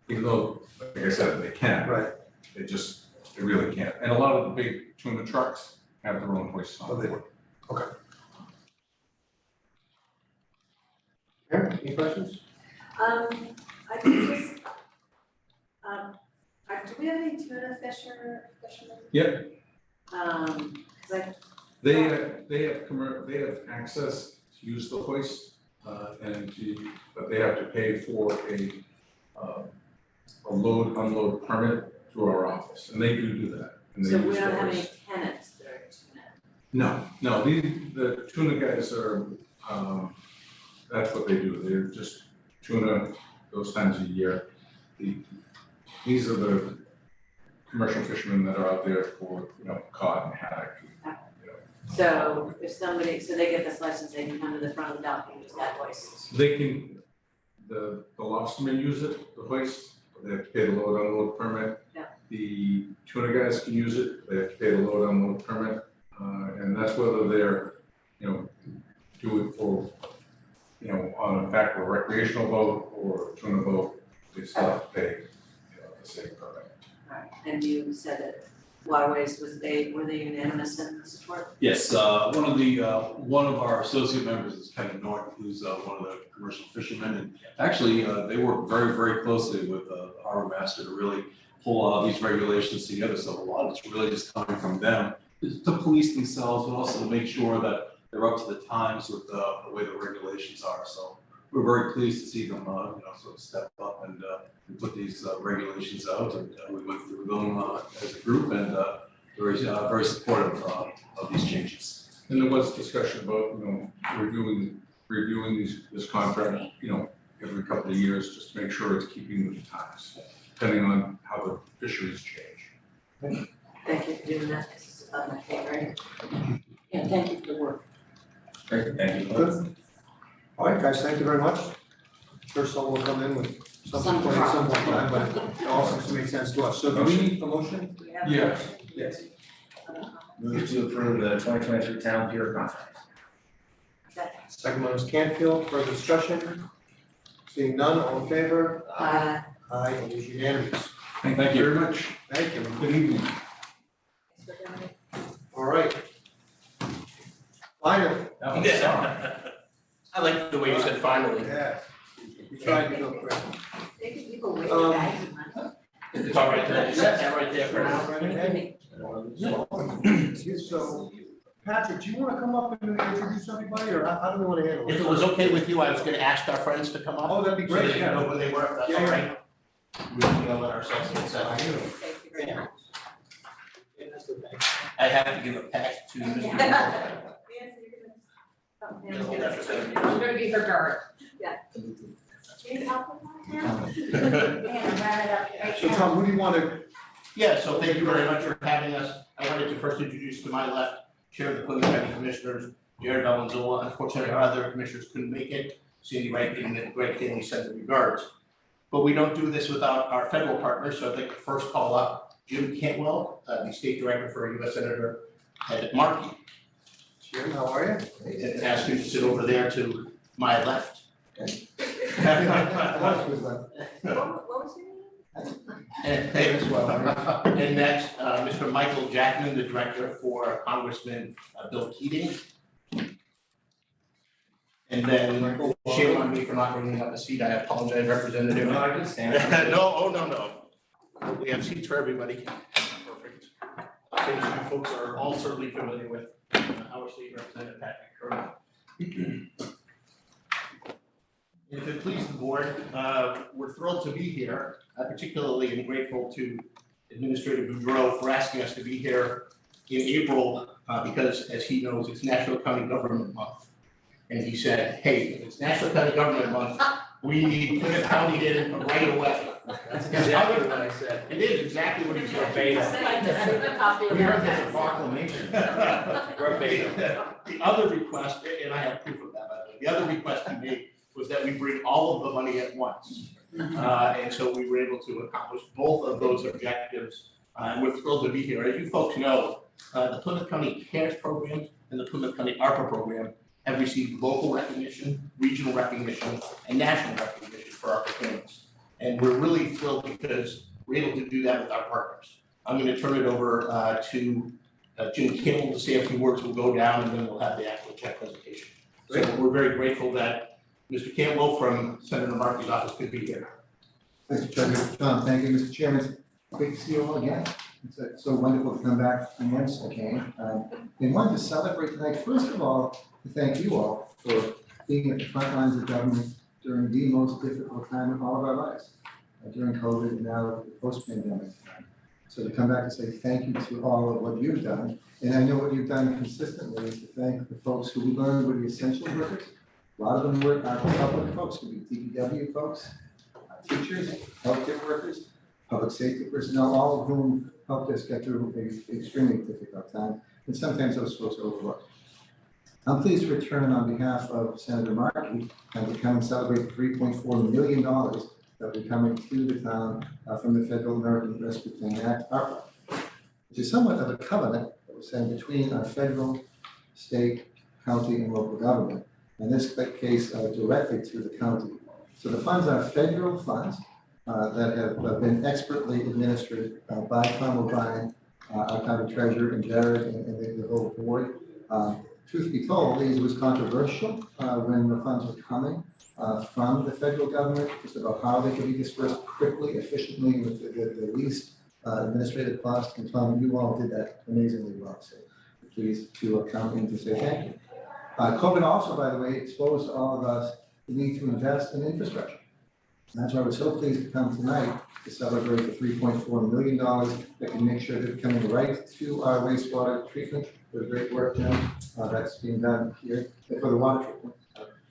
O: Even though, like I said, they can.
A: Right.
O: They really can't. And a lot of the big tuna trucks have their own hoists on.
A: Oh, they do. Okay. Aaron, any questions?
D: I think just, do we have any tuna fishermen?
O: Yep.
D: 'Cause I,
O: They have access to use the hoist, but they have to pay for a load unload permit through our office, and they do that. And they
D: so we
O: use the
D: don't have any
O: hoist.
D: tenants that are tuna.
O: No, the tuna guys are, that's what they do, they're just tuna those times a year. These are the commercial fishermen that are out there for, cod and haddock.
D: So if somebody, so they get this license, they can come to the front of the dock and use that hoist.
O: They can, the lobstermen use it, the hoist, they have to pay the load unload permit.
D: Yeah.
O: The tuna guys can use it, they have to pay the load unload permit, and that's whether they're, do it for, on a back of a recreational boat or a tuna boat, they still have to pay, the same permit.
D: Right, and you said that Waterways were they unanimous in support?
P: Yes, one of our associate members is Kevin Norton, who's one of the commercial fishermen, and actually, they work very, very closely with the harbor master to really pull all these regulations together, so a lot of it's really just coming from them to police themselves, but also to make sure that they're up to the times with the way the regulations are, so we're very pleased to see them, sort of step up and put these regulations out, and we went through them as a group, and very supportive of these changes.
O: And there was discussion about, reviewing this contract, every couple of years, just to make sure it's keeping with the times, depending on how the fisheries change.
D: Thank you for doing that, this is above my pay grade.
G: Yeah, thank you for the work.
F: Great, thank you.
A: Good. All right, guys, thank you very much. First someone will come in with something point at some point in time, but it all seems to make sense to us. So do we need a motion?
D: Do we have
O: Yeah.
D: a motion?
A: Yes.
F: Move to approve the 2023 town pier contract.
D: Second.
A: Second one is Canfield, further discussion? Seeing none, all in favor? Aye, it is unanimous.
O: Thank you very much.
A: Thank you.
O: Good evening.
D: Thanks for coming.
A: All right. Finally.
F: That was sorry.
I: I like the way you said finally.
A: Yeah. We tried to go quick.
D: Taking people way
A: Um,
D: back in money.
I: It's all right there, just set that right there for now.
A: So, Patrick, do you wanna come up and introduce everybody, or how do we wanna handle it?
I: If it was okay with you, I was gonna ask our friends to come up.
A: Oh, that'd be
I: So
A: great,
I: they
A: yeah.
I: know who they were, if that's
A: Yeah,
I: all
A: yeah.
I: right. We're gonna let ourselves get set.
D: Thank you very much.
I: I have to give a pass to Mr.
D: Nancy, you're gonna.
E: I'm gonna be her guard.
A: So Tom, who do you wanna,
I: Yeah, so thank you very much for having us. I wanted to first introduce to my left, Chair of the Plymouth County Commissioners, Jared Valenzola. Unfortunately, our other commissioners couldn't make it. Cindy Wright and Greg Kinley sent the regards. But we don't do this without our federal partners, so I'd like to first call up Jim Cantwell, the State Director for U.S. Senator Ed Markey.
A: Jim, how are you?
I: And ask you to sit over there to my left.
D: What was your name?
I: And as well. And next, Mr. Michael Jackman, the Director for Congressman Bill Keating. And then, shame on me for not bringing up a seat, I apologize, Representative.
F: No, I can stand.
I: No, oh, no. We have seats for everybody. Perfect.
Q: station you folks are all certainly familiar with, our state representative Patrick Curran. If it pleases the board, we're thrilled to be here, particularly and grateful to Administrator Boudreau for asking us to be here in April, because as he knows, it's National County Government Month. And he said, hey, if it's National County Government Month, we need Plymouth County in right away.
B: That's exactly what I said.
Q: It is exactly what he said.
B: Verbatim.
Q: We heard there's a proclamation.
B: Verbatim.
Q: The other request, and I have proof of that, by the way, the other request he made was that we bring all of the money at once. And so we were able to accomplish both of those objectives. And we're thrilled to be here. As you folks know, the Plymouth County CARES program and the Plymouth County ARPA program have received local recognition, regional recognition, and national recognition for our performance. And we're really thrilled because we're able to do that with our partners. I'm going to turn it over to Jim Kimmel to say a few words. We'll go down and then we'll have the actual check presentation. So we're very grateful that Mr. Campbell from Senator Markey's office could be here.
A: Mr. President, thank you, Mr. Chairman. Great to see you all again. It's so wonderful to come back once again. And wanted to celebrate tonight, first of all, to thank you all for being at the front lines of government during the most difficult time of all of our lives, during COVID and now the post-pandemic time. So to come back and say thank you to all of what you've done. And I know what you've done consistently is to thank the folks who we learned were the essential workers. A lot of them were public folks, could be DPW folks, teachers, healthcare workers, public safety personnel, all of whom helped us get through an extremely difficult time. And sometimes those folks are overlooked. I'm pleased to return on behalf of Senator Markey and to come and celebrate the $3.4 million that will be coming to the town from the Federal American Rescue Plan Act, ARPA, which is somewhat of a covenant that was signed between our federal, state, county, and local government. In this case, directly to the county. So the funds are federal funds that have been expertly administered by Tom O'Brien, our county treasurer, and Jared, and the whole board. Truth be told, it was controversial when the funds were coming from the federal government, just about how they could be dispersed quickly, efficiently, with the least administrative cost. And Tom, you all did that amazingly well. So pleased to come in to say thank you. COVID also, by the way, exposed all of us the need to invest in infrastructure. And that's why we're so pleased to come tonight to celebrate the $3.4 million that can make sure they're coming right to our wastewater treatment. There's great work now that's being done here for the water treatment.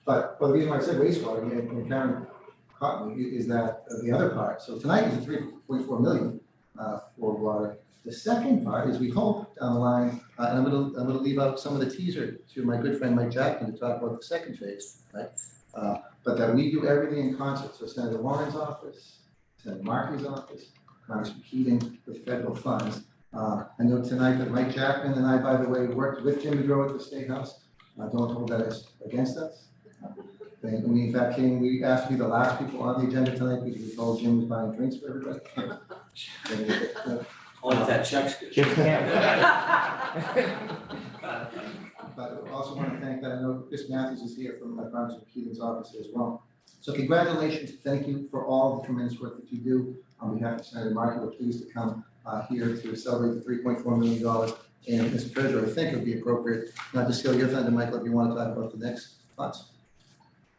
A: But the reason why I said wastewater, and Karen caught me, is that the other part. So tonight is $3.4 million for water. The second part is we hope down the line, and I'm gonna leave out some of the teaser to my good friend Mike Jackson to talk about the second phase, right? But that we do everything in concert. So Senator Warren's office, Senator Markey's office, Congressman Keating with federal funds. I know tonight that Mike Jackman and I, by the way, worked with Jim Boudreau at the State House. Don't hold that as against us. And we in fact we asked to be the last people on the agenda tonight because we told Jim was buying drinks for everybody.
B: Only if that check's good.
A: But I also want to thank that I know Chris Matthews is here from Congressman Keating's office as well. So congratulations, thank you for all the tremendous work that you do. On behalf of Senator Markey, we're pleased to come here to celebrate the $3.4 million. And Mr. Treasurer, I think it would be appropriate, not to steal your thunder, Michael, if you want to talk about the next funds.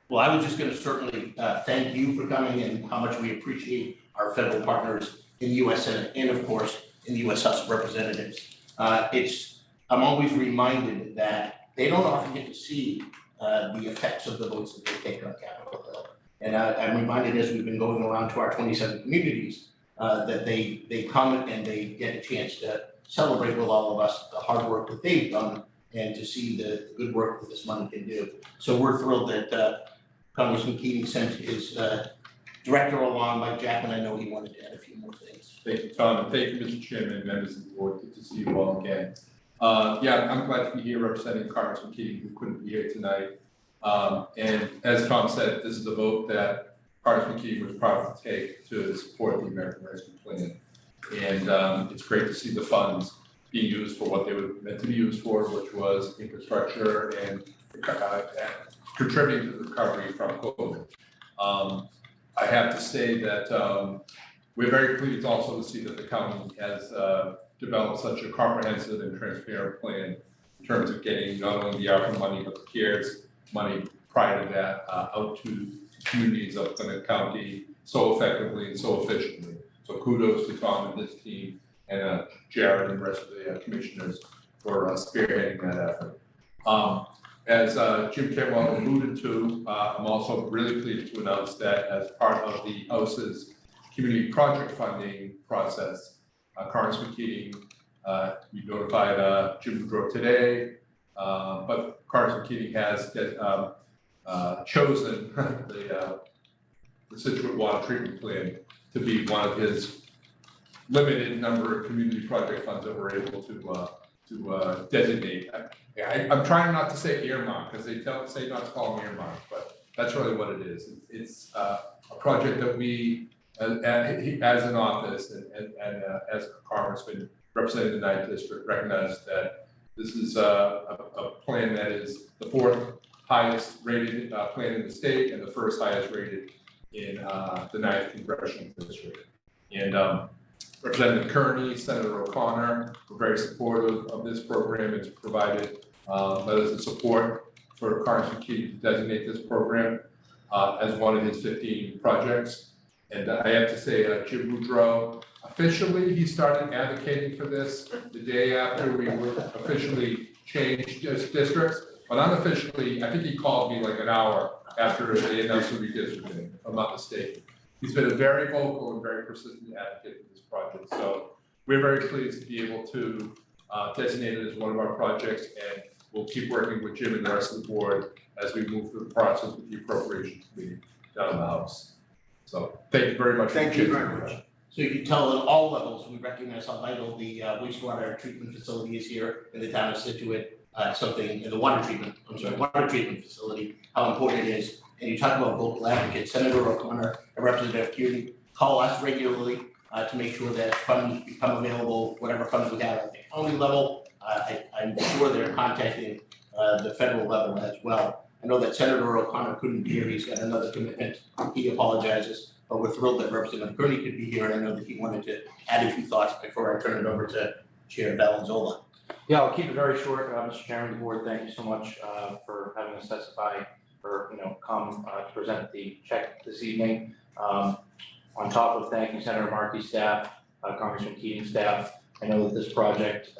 Q: Well, I was just going to certainly thank you for coming and how much we appreciate our federal partners in the U.S. Senate and of course in the U.S. House of Representatives. I'm always reminded that they don't often get to see the effects of the votes that they take on Capitol Hill. And I'm reminded as we've been going around to our 27 communities that they come and they get a chance to celebrate with all of us the hard work that they've done and to see the good work that this money can do. So we're thrilled that Congressman Keating sent his director along, Mike Jackman. I know he wanted to add a few more things.
H: Thank you, Tom, and thank you, Mr. Chairman, members of the board. Good to see you all again. Yeah, I'm glad to be here representing Congressman Keating, who couldn't be here tonight. And as Tom said, this is the vote that Congressman Keating was proud to take to support the American Rescue Plan. And it's great to see the funds being used for what they were meant to be used for, which was infrastructure and contributing to the recovery from COVID. I have to say that we're very pleased also to see that the county has
O: develop such a comprehensive and transparent plan in terms of getting not only the ARPA money, but the CARES money prior to that, out to communities of Plymouth County so effectively and so efficiently. So kudos to Tom and his team, and Jared and the rest of the commissioners for spearheading that effort. As Jim Campbell alluded to, I'm also really pleased to announce that as part of the House's community project funding process, Congressman Keating, we notified Jim Woodrow today, but Congressman Keating has chosen the Scituate water treatment plan to be one of his limited number of community project funds that we're able to designate. I'm trying not to say earmark, because they say not to call them earmark, but that's really what it is. It's a project that we, as an office and as a congressman representing the 9th district, recognize that this is a plan that is the 4th highest rated plan in the state and the 1st highest rated in the 9th congressional district. And Representative Kearney, Senator O'Connor were very supportive of this program. It's provided letters of support for Congressman Keating to designate this program as one of his 15 projects. And I have to say, Jim Woodrow, officially, he started advocating for this the day after we were officially changed districts. But unofficially, I think he called me like an hour after they announced the redistricting, if I'm not mistaken. He's been a very vocal and very persistent advocate for this project. So we're very pleased to be able to designate it as one of our projects, and we'll keep working with Jim and the rest of the board as we move through the process with the appropriations committee down in the House. So thank you very much.
A: Thank you very much.
Q: So you can tell at all levels, we recognize how vital the wastewater treatment facility is here in the town of Scituate. Something in the water treatment facility, how important it is. And you talk about vocal advocates, Senator O'Connor and Representative Kearney call us regularly to make sure that funds become available, whatever funds we have at the county level. I'm sure they're contacting the federal level as well. I know that Senator O'Connor couldn't be here, he's got another commitment, he apologizes, but we're thrilled that Representative Kearney could be here, and I know that he wanted to add a few thoughts before I turn it over to Chair Valenzola.
R: Yeah, I'll keep it very short, Mr. Chairman of the board, thank you so much for having us testify, or come to present the check this evening. On top of thanking Senator Markey's staff, Congressman Keating's staff, I know that this project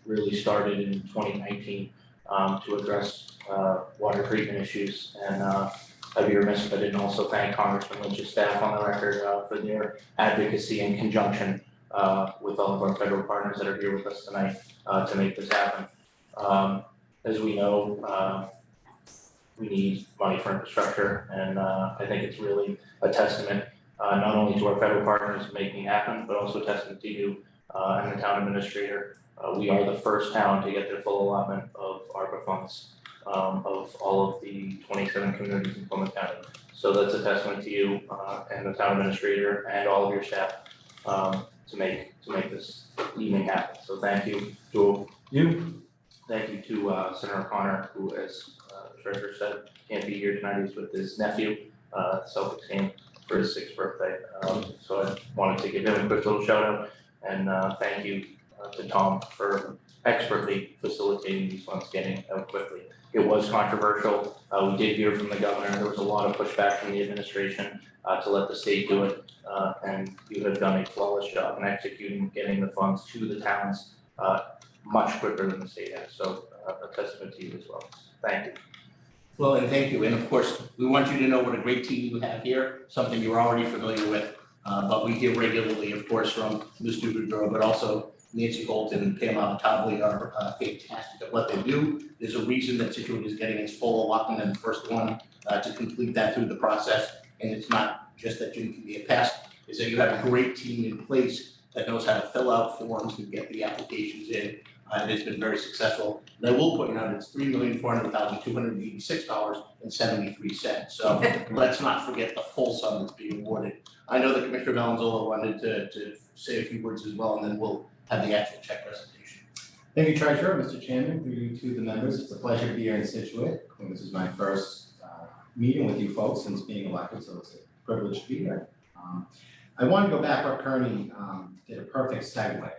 R: really started in 2019 to address water treatment issues, and I'd be remiss if I didn't also thank Congressman Lynch's staff on the record for their advocacy in conjunction with all of our federal partners that are here with us tonight to make this happen. As we know, we need money for infrastructure, and I think it's really a testament not only to our federal partners making it happen, but also a testament to you and the town administrator. We are the first town to get their full allotment of ARPA funds of all of the 27 communities in Plymouth County. So that's a testament to you and the town administrator and all of your staff to make this evening happen. So thank you to you. Thank you to Senator O'Connor, who, as the treasurer said, can't be here tonight. He's with his nephew, Celtics team, for his 6th birthday. So I wanted to give him a quick little shout out, and thank you to Tom for expertly facilitating these funds getting out quickly. It was controversial. We did hear from the governor. There was a lot of pushback from the administration to let the state do it, and you have done a flawless job in executing, getting the funds to the towns much quicker than the state has. So a testament to you as well. Thank you.
Q: Well, and thank you. And of course, we want you to know what a great team you have here, something you're already familiar with. But we hear regularly, of course, from Mr. Woodrow, but also Nancy Bolton and Pam Abitabli are fantastic at what they do. There's a reason that Scituate is getting its full allotment and the first one to complete that through the process. And it's not just that Jim can be a pest, it's that you have a great team in place that knows how to fill out forms and get the applications in. It has been very successful. And I will point out it's $3,400,286.73. So let's not forget the full sum that's being awarded. I know that Commissioner Valenzola wanted to say a few words as well, and then we'll have the actual check presentation.
S: Thank you, Treasurer, Mr. Chairman, through you to the members. It's a pleasure to be here in Scituate. This is my first meeting with you folks since being elected, so it's a privilege to be here. I want to go back. Rob Kearney did a perfect segue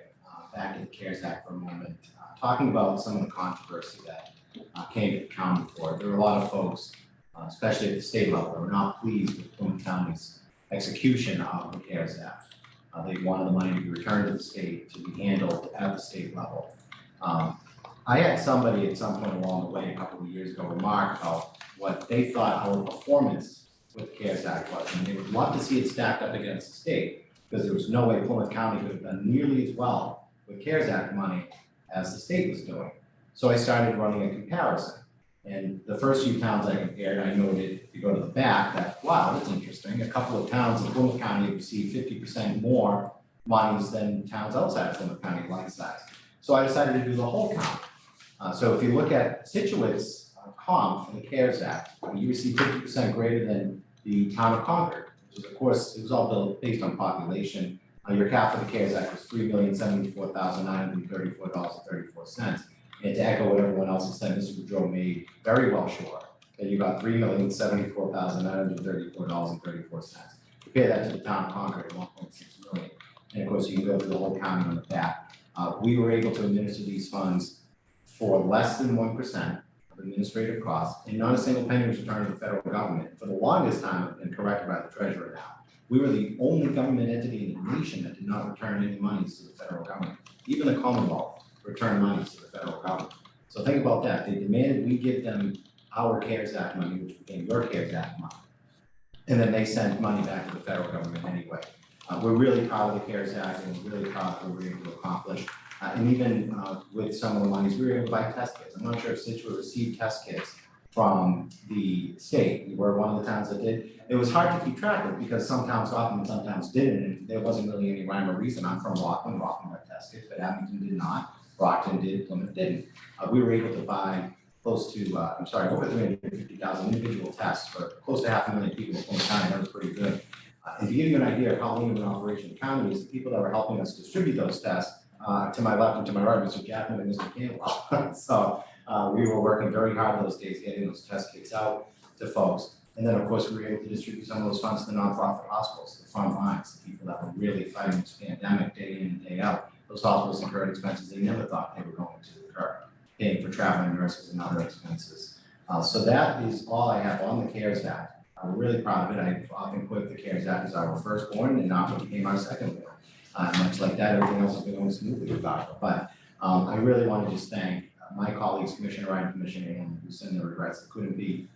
S: back to the CARES Act for a moment, talking about some of the controversy that came to the county for it. There were a lot of folks, especially at the state level, that were not pleased with Plymouth County's execution of the CARES Act. They wanted the money to be returned to the state to be handled at the state level. I had somebody at some point along the way a couple of years ago remark about what they thought our performance with the CARES Act was, and they would love to see it stacked up against the state, because there was no way Plymouth County could have done nearly as well with CARES Act money as the state was doing. So I started running a comparison. And the first few towns I compared, I noted, if you go to the back, that, wow, that's interesting. A couple of towns in Plymouth County received 50% more monies than towns outside of Plymouth County like size. So I decided to do the whole count. So if you look at Scituate's comp for the CARES Act, you receive 50% greater than the town of Concord, which is, of course, it was all built based on population. Your cap for the CARES Act was $3,074,934.34. And to echo what everyone else has said, Mr. Boudreau made very well sure that you got $3,074,934.34. Compare that to the town of Concord at $1.6 million. And of course, you can go through the whole county on the back. We were able to administer these funds for less than 1% of administrative costs, and not a single penny was returned to the federal government. For the longest time, and corrected by the treasurer now, we were the only government entity in the nation that did not return any monies to the federal government. Even the Commonwealth returned monies to the federal government. So think about that. They demanded we give them our CARES Act money, which became your CARES Act money. And then they sent money back to the federal government anyway. We're really proud of the CARES Act, and we're really proud of what we were able to accomplish. And even with some of the monies, we were able to buy test kits. I'm not sure if Scituate received test kits from the state. We were one of the towns that did. It was hard to keep track of because some towns got them and some towns didn't, and there wasn't really any rhyme or reason. I'm from Rockland got test kits, but Abington did not. Brockton did, Plymouth didn't. We were able to buy close to, over 350,000 individual tests for close to 500,000 people in Plymouth County. That was pretty good. And to give you an idea of how lean of an operation the county is, the people that were helping us distribute those tests, to my left and to my right, Mr. Jackman and Mr. Campbell. So we were working very hard those days getting those test kits out to folks. And then, of course, we were able to distribute some of those funds to the nonprofit hospitals, the front lines, the people that were really fighting this pandemic day in and day out. Those hospitals incurred expenses they never thought they were going to incur, paying for traveling nurses and other expenses. So that is all I have on the CARES Act. I'm really proud of it. I often put the CARES Act as our firstborn and not what became our secondborn. Much like that, everything else has been going smoothly without it. But I really want to just thank my colleagues, Commissioner Wright and Commissioner Hamlin, who send their regrets that couldn't be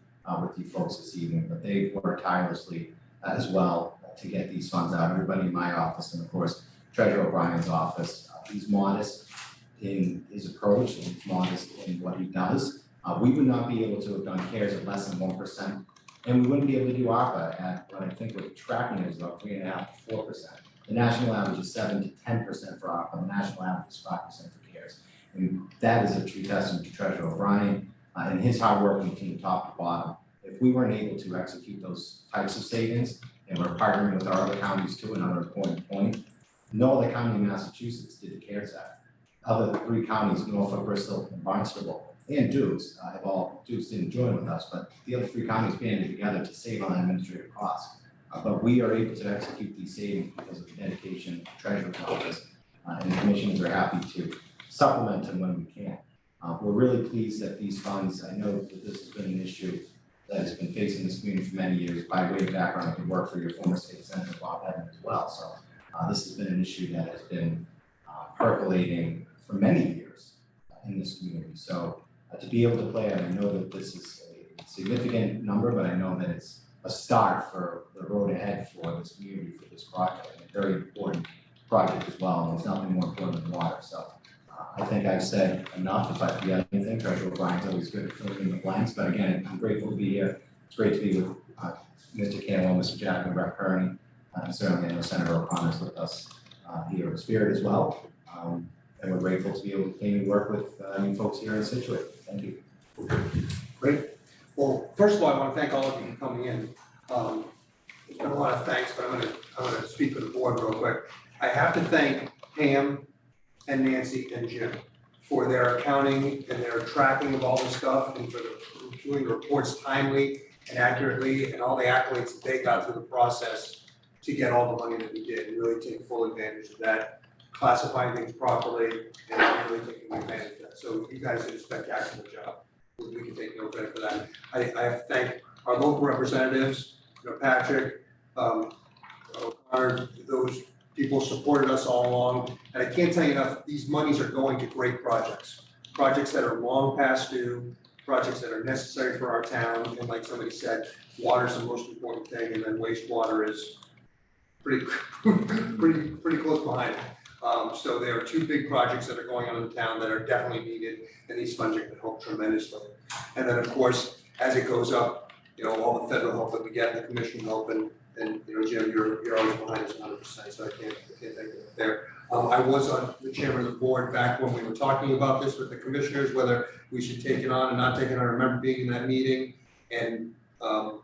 S: with you folks this evening, but they've worked tirelessly as well to get these funds out. Everybody in my office and of course Treasurer O'Brien's office. He's modest in his approach and he's modest in what he does. We would not be able to have done CARES at less than 1%, and we wouldn't be able to do ARPA at what I think we're tracking is about 3.5% to 4%. The national average is 7 to 10% for ARPA. The national average is 5% for CARES. And that is a true testament to Treasurer O'Brien and his hard working team top to bottom. If we weren't able to execute those types of savings, and we're partnering with our other counties too, another important point, no other county in Massachusetts did the CARES Act. Other 3 counties, Norfolk, Bristol, and Barnstable, and Dukes, Dukes didn't join with us, but the other 3 counties banded together to save on administrative costs. But we are able to execute these savings because of the dedication of the Treasurer's Office, and the commissioners are happy to supplement them when we can. We're really pleased that these funds, I know that this has been an issue that has been facing this community for many years. By way of background, I could work for your former state senator, Bob Evans, as well. So this has been an issue that has been percolating for many years in this community. So to be able to play it, I know that this is a significant number, but I know that it's a start for the road ahead for this community, for this project, and a very important project as well. And there's nothing more important than water. So I think I've said enough. If I forget anything, Treasurer O'Brien's always good at filling in the blanks. But again, I'm grateful to be here. It's great to be with Mr. Campbell, Mr. Jackman, Rep. Kearney, and certainly I know Senator O'Connor's with us here in spirit as well. And we're grateful to be able to continue to work with you folks here in Scituate. Thank you.
A: Great. Well, first of all, I want to thank all of you for coming in. There's been a lot of thanks, but I'm gonna speak for the board real quick. I have to thank Pam and Nancy and Jim for their accounting and their tracking of all this stuff and for doing the reports timely and accurately and all the accolades that they got through the process to get all the money that we did and really take full advantage of that. classifying things properly and really taking advantage of that. So you guys did a spectacular job. We can take no credit for that. I have to thank our local representatives, Patrick, those people supported us all along. And I can't tell you enough, these monies are going to great projects. Projects that are long past due, projects that are necessary for our town, and like somebody said, water's the most important thing, and then wastewater is pretty close behind it. So there are two big projects that are going on in the town that are definitely needed, and these funds are gonna help tremendously. And then, of course, as it goes up, all the federal help that we get, the commission help, and Jim, you're always behind us 100%, so I can't thank you there. I was on the chairman of the board back when we were talking about this with the commissioners, whether we should take it on and not take it on. I remember being in that meeting, and to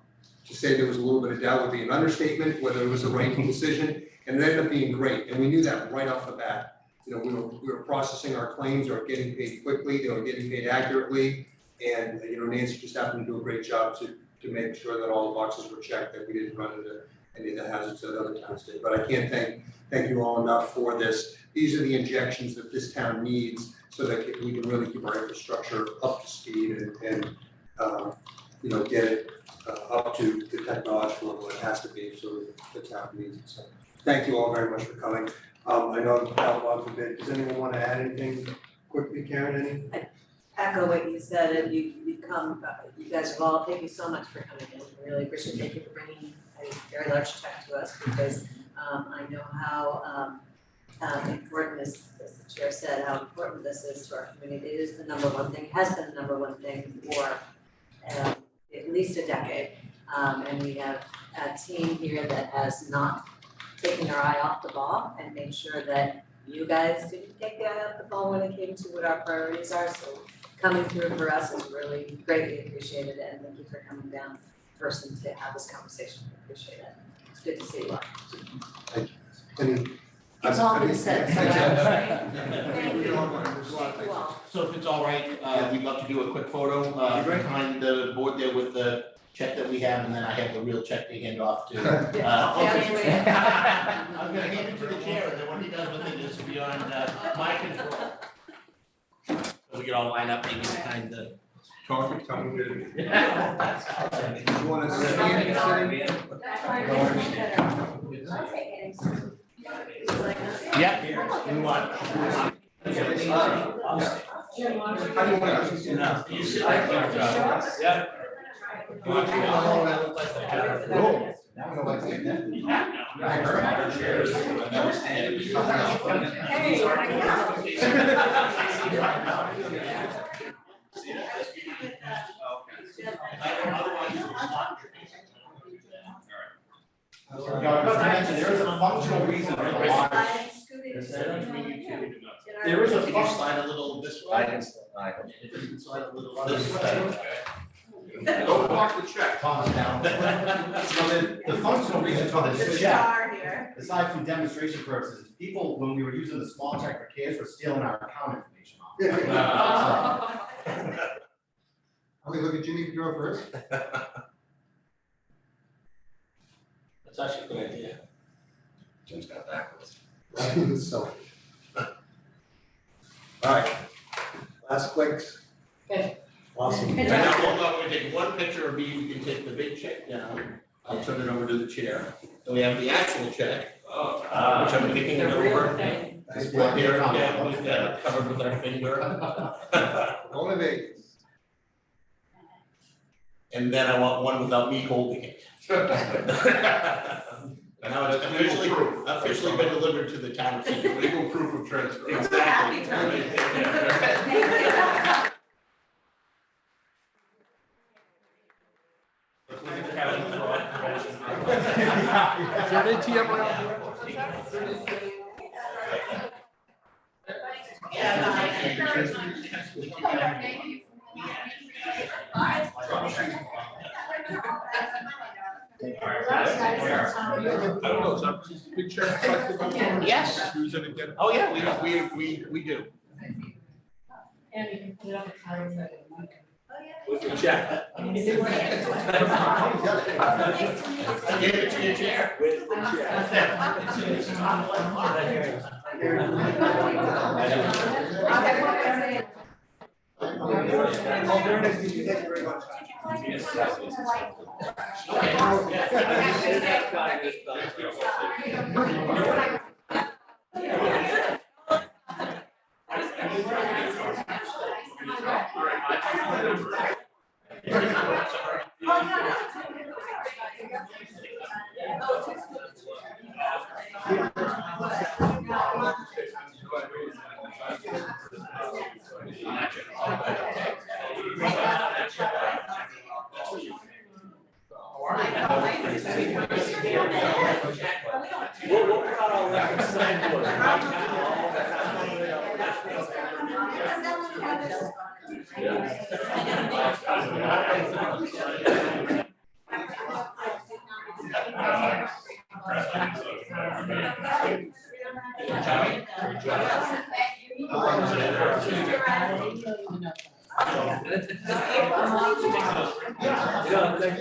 A: say there was a little bit of doubt would be an understatement, whether it was the right decision, and it ended up being great, and we knew that right off the bat. We were processing our claims, they were getting paid quickly, they were getting paid accurately, and Nancy just happened to do a great job to make sure that all the boxes were checked, that we didn't run into any of the hazards that other towns did. But I can't thank you all enough for this. These are the injections that this town needs so that we can really keep our infrastructure up to speed and get it up to the technological level it has to be, so the town needs it. So thank you all very much for coming. I know I've talked a bit. Does anyone want to add anything quickly, Karen?
D: Echo what you said, and you guys have all, thank you so much for coming in, we really appreciate it. Thank you for bringing a very large check to us, because I know how important this, as the chair said, how important this is to our community. It is the number one thing, has been the number one thing for at least a decade. And we have a team here that has not taken their eye off the ball and made sure that you guys didn't take the eye off the ball when it came to what our priorities are. So coming through for us is really greatly appreciated, and thank you for coming down in person to have this conversation. We appreciate it. It's good to see you all.
A: Thank you.
G: It's all been said, so
D: Thank you.
Q: So if it's all right, we'd love to do a quick photo behind the board there with the check that we have, and then I have the real check to hand off to. I'm gonna hand it to the chair, and then what he does with it is beyond my control. So we can all line up maybe behind the.
A: Talking.
Q: You
A: want to
Q: Yeah, we want. You sit right here.
B: Yeah.
S: Now we know what's in there. There is a functional reason for the water.
Q: There is a fun slide a little this way.
F: I can
Q: Slide a little this way.
O: Don't block the check.
S: Calm down. So the functional reason for this check, aside from demonstration purposes, is people, when we were using the small check for kids, were stealing our account information off.
A: Okay, look at Jimmy, you're up first.
B: That's actually a good idea.
F: Jim's got backwards.
A: So. All right, last clicks.
J: Good.
A: Awesome.
J: Good
Q: And
J: job.
Q: now hold on, we're gonna take one picture of me, you can take the big check down, I'll turn it over to the chair. And we have the actual check, which I'm kicking it
G: The real
Q: over.
G: thing.
Q: It's right here, yeah, we've got it covered with our finger.
A: Only Vegas.
Q: And then I want one without me holding it. Now it's officially been delivered to the town of Scituate.
O: Legal proof of transfer.
Q: Exactly.
O: Is there an ATM around here? I don't know, is that big check collected by the
Q: Yes.
O: Use it again?
Q: Oh, yeah, we do.
J: And you can put it on the calendar.
B: With the check.
Q: I gave it to your chair.
B: With the check.
A: All fairness, thank you very much.
B: We'll put out all that signboard right now, all the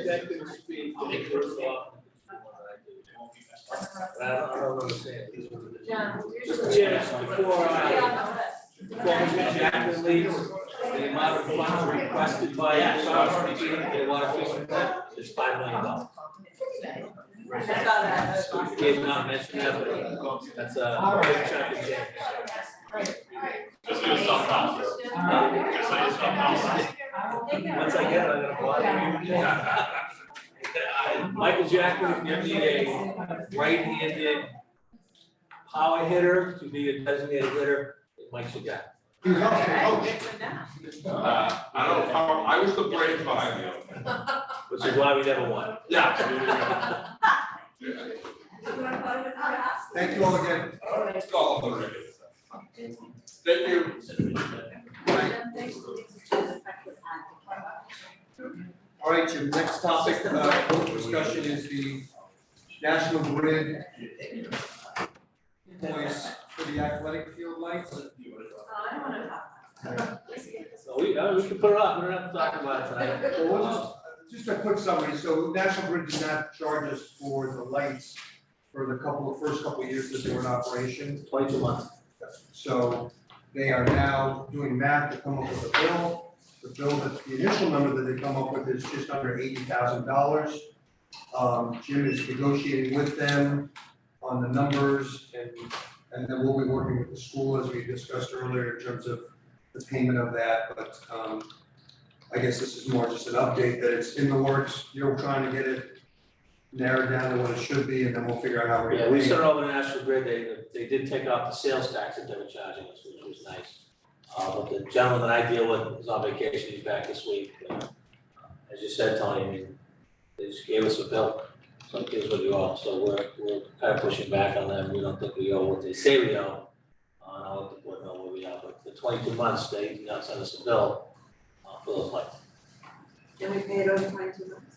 B: that could just be, I don't understand. Jim, before Mr. Jackson leaves, the amount of funds requested by South Street for the water treatment plant is $5 million. You did not mention that, but that's a big chunk of change.
L: Just do yourself now. Just say yourself now.
B: Once I get it, I'm gonna block it. Michael Jackson, if you need a right-handed power hitter to be a designated hitter, Mike should get.
A: He was also a coach.
P: I don't know how, I was the brains behind the
B: Which is why we never won.
P: Yeah.
A: Thank you all again.
P: It's all over the radio. Thank you.
A: All right, Jim, next topic, for discussion is the National Grid invoice for the athletic field lights.
B: So we can put it up, we don't have to talk about it tonight.
A: Well, just a quick summary, so National Grid did not charge us for the lights for the first couple of years that they were in operation.
B: 22 months.
A: So they are now doing math to come up with a bill. The bill, the initial number that they come up with is just under $80,000. Jim is negotiating with them on the numbers and then we'll be working with the school as we discussed earlier in terms of the payment of that, but I guess this is more just an update that it's in the works. You're trying to get it narrowed down to what it should be, and then we'll figure out how we're gonna
B: Yeah, we
A: pay it.
B: sent it over to National Grid, they did take off the sales tax that they were charging us, which was nice. But the gentleman that I deal with is on vacation, he's back this week. As you said, Tony, I mean, they just gave us a bill, so it gives what you owe, so we're kind of pushing back on them, we don't think we owe what they say we owe. I'll let the board know what we owe, but for 22 months, they did not send us a bill for those lights.
D: Can we pay it over 22 months?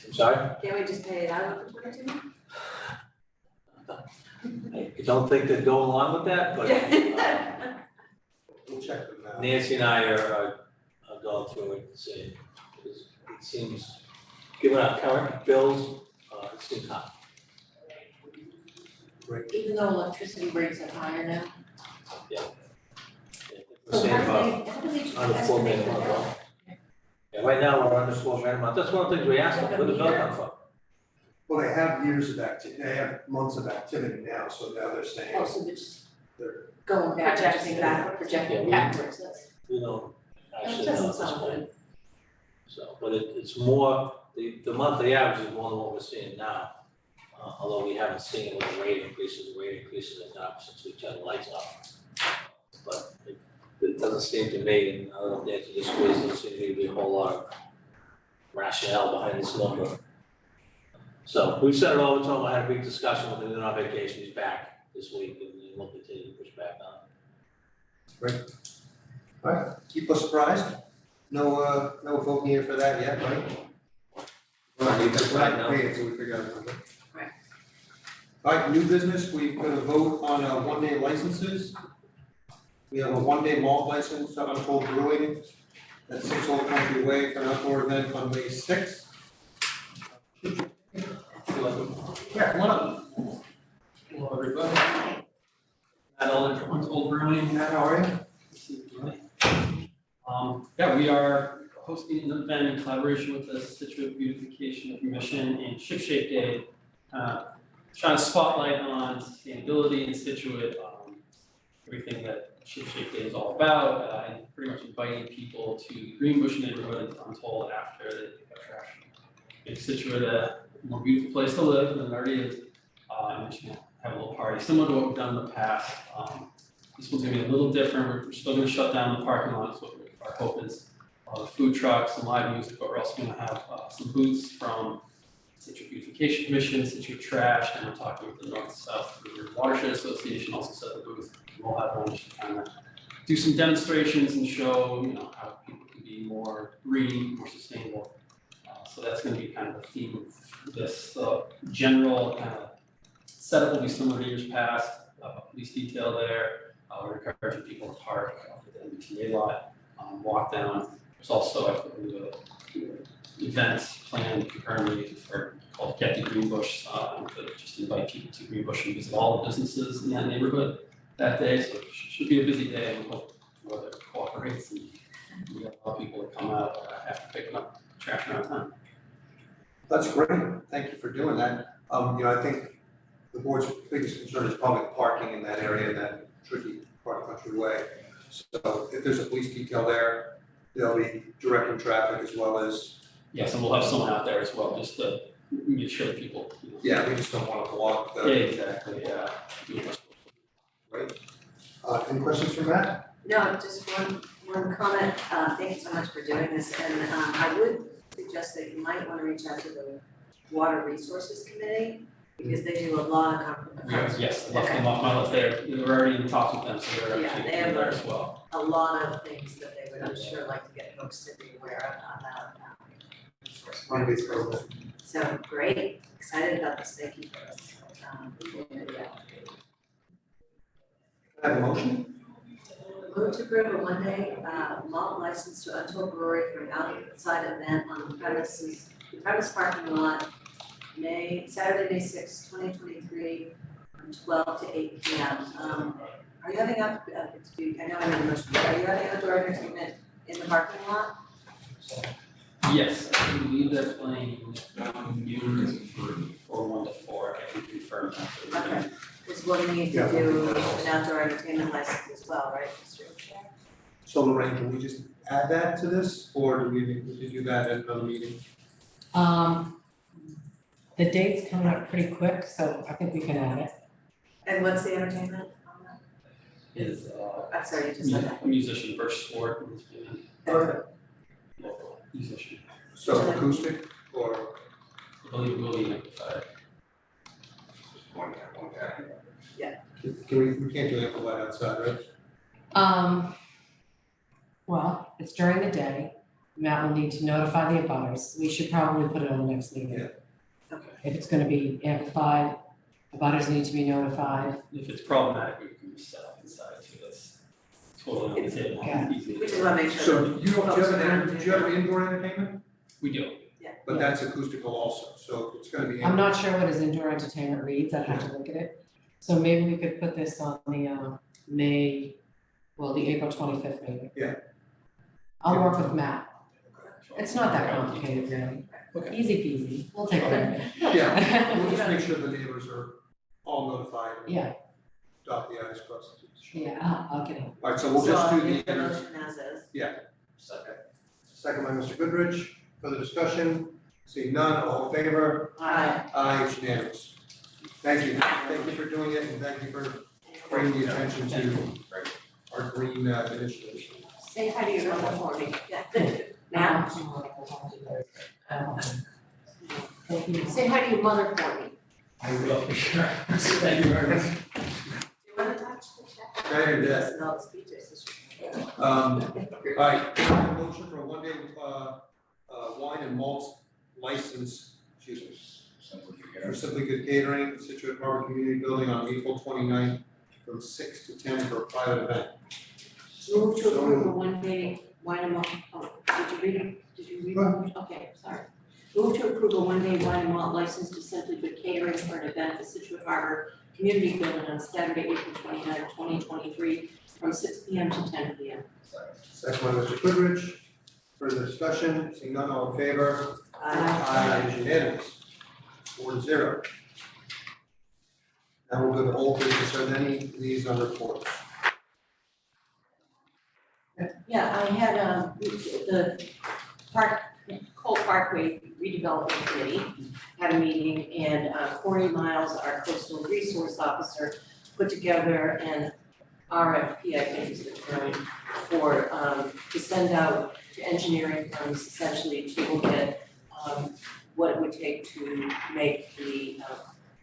B: I'm sorry?
D: Can we just pay it out over 22 months?
B: I don't think they'd go along with that, but
A: We'll check them out.
B: Nancy and I are going through it and seeing, because it seems, given our current bills, it seems high.
G: Even though electricity rates are higher now.
B: We're saying about under $4 million a month, right? Yeah, right now, we're under $4 million a month, that's one of the things we asked them, where the bill come from?
A: Well, they have years of activity, they have months of activity now, so now they're saying.
G: Oh, so they're just
A: They're-
G: going back.
D: Projecting back.
G: Projecting
B: Yeah,
G: backwards, that's.
B: We don't actually
G: That
B: know
G: doesn't
B: at this
G: sound
B: point.
G: good.
B: So, but it's more, the monthly average is more than what we're seeing now. Although we haven't seen it with the rate increases have gone up since we turned the lights off. But it doesn't seem to me, and I don't know if Nancy disagrees, there doesn't seem to be a whole lot of rationale behind this number. So we sent it over to him, I had a big discussion with him, he's on vacation, he's back this week, and we'll continue to push back on it.
A: All right, keep us surprised. No vote here for that yet, right?
B: We're not gonna decide now.
A: We're not paying until we figure out something.
D: Right.
A: All right, new business, we're gonna vote on one-day licenses. We have a one-day malt license to Untold Brewing at 6 Old Country Way for an outdoor event on May 6th. Yeah, come on up. Hello, everybody.
T: Browning, Matt, how are you? Yeah, we are hosting an event in collaboration with the Scituate Beautification Commission and Ship Shape Day. Trying to spotlight on sustainability in Scituate, everything that Ship Shape Day is all about, and pretty much inviting people to the Greenbush neighborhood until after they pick up trash. Make Scituate a more beautiful place to live than it already is, and we should have a little party, similar to what we've done in the past. This one's gonna be a little different, we're still gonna shut down the parking lot, is what our hope is. Food trucks and live music, but we're also gonna have some booths from Scituate Beautification Commission, Scituate Trash, and we're talking with the North South River Watershed Association, also set the booth. We'll have one just to kind of do some demonstrations and show, how people can be more green, more sustainable. So that's gonna be kind of the theme of this general kind of setup will be similar to years past, police detail there. We're encouraging people to park at the MBTA lot, walk down. There's also events planned concurrently called Get to Greenbush, to just invite people to Greenbush and visit all the businesses in that neighborhood that day. So it should be a busy day, and we hope weather cooperates and we have a lot of people that come out after picking up trash around town.
A: That's great, thank you for doing that. I think the board's biggest concern is public parking in that area, that tricky part of Country Way. So if there's a police detail there, they'll be directing traffic as well as.
T: Yes, and we'll have someone out there as well, just to make sure that people.
A: Yeah, we just don't want to block the.
T: Yeah, exactly, yeah.
A: Right. Any questions for Matt?
D: No, just one comment, thank you so much for doing this, and I would suggest that you might wanna reach out to the Water Resources Committee, because they do a lot of.
T: Yes, my list there, we're already in talks with them, so they're
D: Yeah,
T: actually
D: they have
T: there as well.
D: a lot of things that they would, I'm sure, like to get folks to be aware of about
A: Monday program.
D: So great, excited about this, thank you for this. Yeah.
A: I have a motion?
D: Move to approve a one-day malt license to Untold Brewery for an outside event on the premise parking lot, Saturday, May 6, 2023, from 12 to 8 p.m. Are you having I know I'm in the motion, but are you having outdoor entertainment in the parking lot?
T: Yes, I believe they're playing noon or 1 to 4, I can confirm that.
D: Okay, because we'll need to do an outdoor entertainment license as well, right, Mr. Chair?
A: So Lorraine, can we just add that to this, or do we need to do that at another meeting?
J: The date's coming up pretty quick, so I think we can add it.
D: And what's the entertainment on that?
T: Is
D: I'm sorry, you just said that.
T: a musician versus sport.
A: Okay.
T: Local musician.
A: So acoustic or?
T: I believe it will be amplified.
A: One guy. Yeah. We can't do amplified outside, right?
J: Well, it's during the day. Matt will need to notify the abutters. We should probably put it on the next meeting.
A: Yeah.
D: Okay.
J: If it's gonna be amplified, abutters need to be notified.
T: If it's problematic, we can set up inside too, that's totally on the table,
J: Yeah.
T: easy.
D: We just wanna make sure.
A: So do you have indoor entertainment?
T: We do.
A: But that's acoustical also, so it's gonna be.
J: I'm not sure what his indoor entertainment reads. I'd have to look at it. So maybe we could put this on the the April 25th meeting.
A: Yeah.
J: I'll work with Matt. It's not that complicated, really.
A: Okay.
J: Easy peasy. We'll take care of it.
A: Yeah, we'll just make sure the neighbors are all notified. And
J: Yeah.
A: dot the i's, cross the t's.
J: Yeah, I'll get it.
A: All right, so we'll just do
D: I'll make
A: the.
D: motion as is.
A: Yeah. Second by Mr. Goodrich, further discussion, seeing none, all in favor?
D: Aye.
A: Aye, it's unanimous. Thank you for doing it, and thank you for bringing the attention to our green initiatives.
D: Say hi to your mother for me. Now. Say hi to your mother for me.
T: I will, for sure. Thank you very much.
D: Do you wanna touch the check?
A: Right, and that.
D: No, it's speeches.
A: All right, motion for a one-day wine and malt license, excuse me, for Simply Good Catering, Scituate Harbor Community Building on April 29th from 6 to 10 for a private event.
G: Move to approve a one-day wine and malt, did you read it? Okay, sorry. Move to approve a one-day wine and malt license to Simply Good Catering for an event at Scituate Harbor Community Building on Saturday, April 29th, 2023, from 6 PM to 10 PM.
A: Second by Mr. Goodrich. Further discussion, seeing none, all in favor? Aye, it is unanimous. 4-0. Now we'll go to old business, are there any liaison reports?
G: Yeah, I had, the Cole Parkway redevelopment committee had a meeting, and Corey Miles, our coastal resource officer, put together an RFP, I think is the term, for, to send out to engineering firms essentially to look at, what it would take to make the,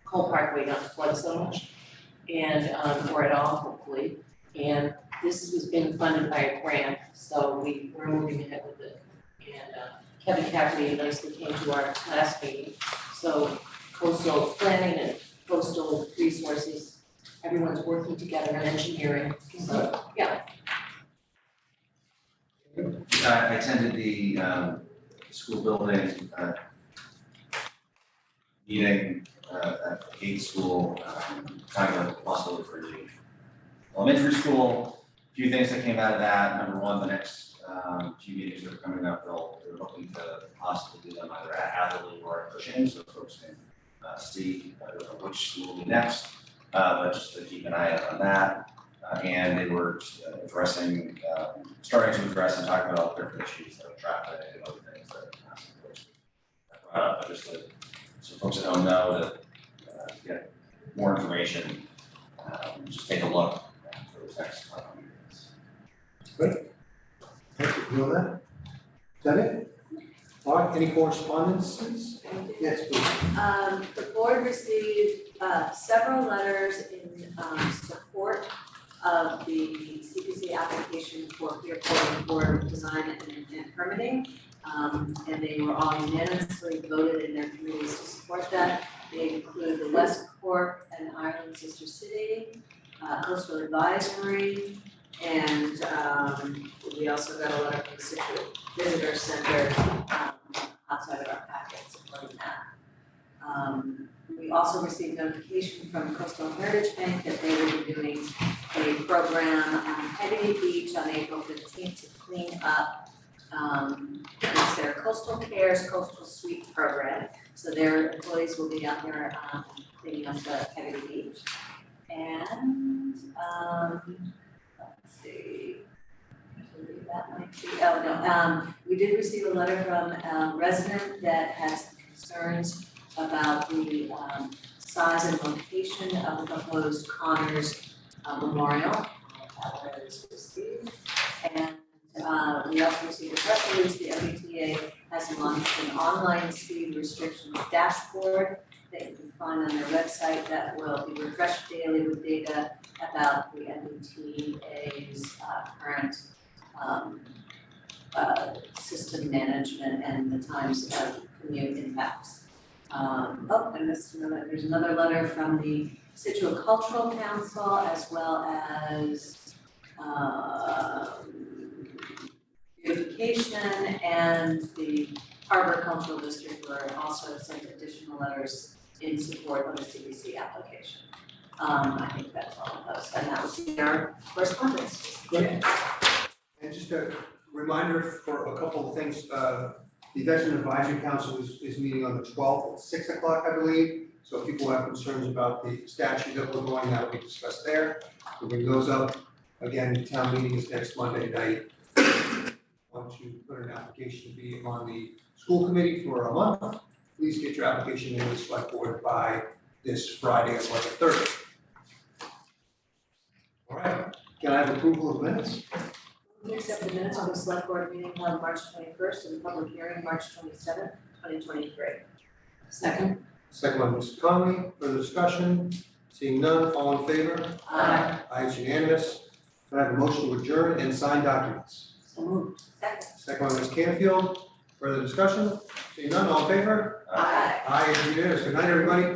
G: Cole Parkway not flood so much, and, or at all, hopefully. And this was being funded by a grant, so we're moving ahead with it. And Kevin Cafferty nicely came to our last meeting, so coastal planning and coastal resources, everyone's working together in engineering, so, yeah.
F: I attended the school building meeting at Gates School, talking about the possibility for the elementary school. A few things that came out of that. Number one, the next few meetings that are coming up, they're looking to possibly do them either at Atherley or at Cushing, so folks can see which school will be next, but just to keep an eye out on that. And they were addressing, starting to address and talk about all the different issues like traffic and other things that folks brought up, but just so folks at home know to get more information, just take a look for those next meetings.
A: Great. Thank you for doing that. Is that it? All right, any correspondences? Yes, please.
D: The board received several letters in support of the CPC application for Pier 44 design and permitting. And they were all unanimously voted in their committees to support that. They include the West Cork and Ireland Sister City, Coastal Advisory, and we also got a letter from the Scituate Visitor Center outside of our packet supporting that. We also received notification from Coastal Heritage Bank that they will be doing a program on Kennedy Beach on April 15th to clean up. It's their Coastal Cares Coastal Suite program. So their employees will be out there cleaning up the Kennedy Beach. And let's see. I believe that might be, oh no, we did receive a letter from a resident that had some concerns about the size and location of the proposed Connors Memorial. That letter is received. And we also received a press release, the MBTA has launched an online speed restrictions dashboard that you can find on their website that will be refreshed daily with data about the MBTA's current system management and the times of commute impacts. I missed another, there's another letter from the Scituate Cultural Council as well as beautification and the Harbor Cultural District were also sent additional letters in support of the CBC application. I think that's all of those, and that was our correspondence.
A: Great. And just a reminder for a couple of things, the Veteran Advisory Council is meeting on the 12th at 6 o'clock, I believe. So if people have concerns about the statute that we're going, that will be discussed there. We'll bring those up. Again, town meeting is next Monday night. Want to put an application to be on the school committee for a month, please get your application in the select board by this Friday at 11:30. All right, can I have approval of minutes?
D: We accept the minutes of the select board meeting held March 21st and the public hearing March 27th, 2023.
G: Second.
A: Second by Mr. Conley, further discussion, seeing none, all in favor?
G: Aye.
A: Aye, it's unanimous. Can I have a motion to adjourn and sign documents?
G: So moved.
D: Second.
A: Second by Ms. Canfield, further discussion, seeing none, all in favor?
G: Aye.
A: Aye, it's unanimous. Good night, everybody.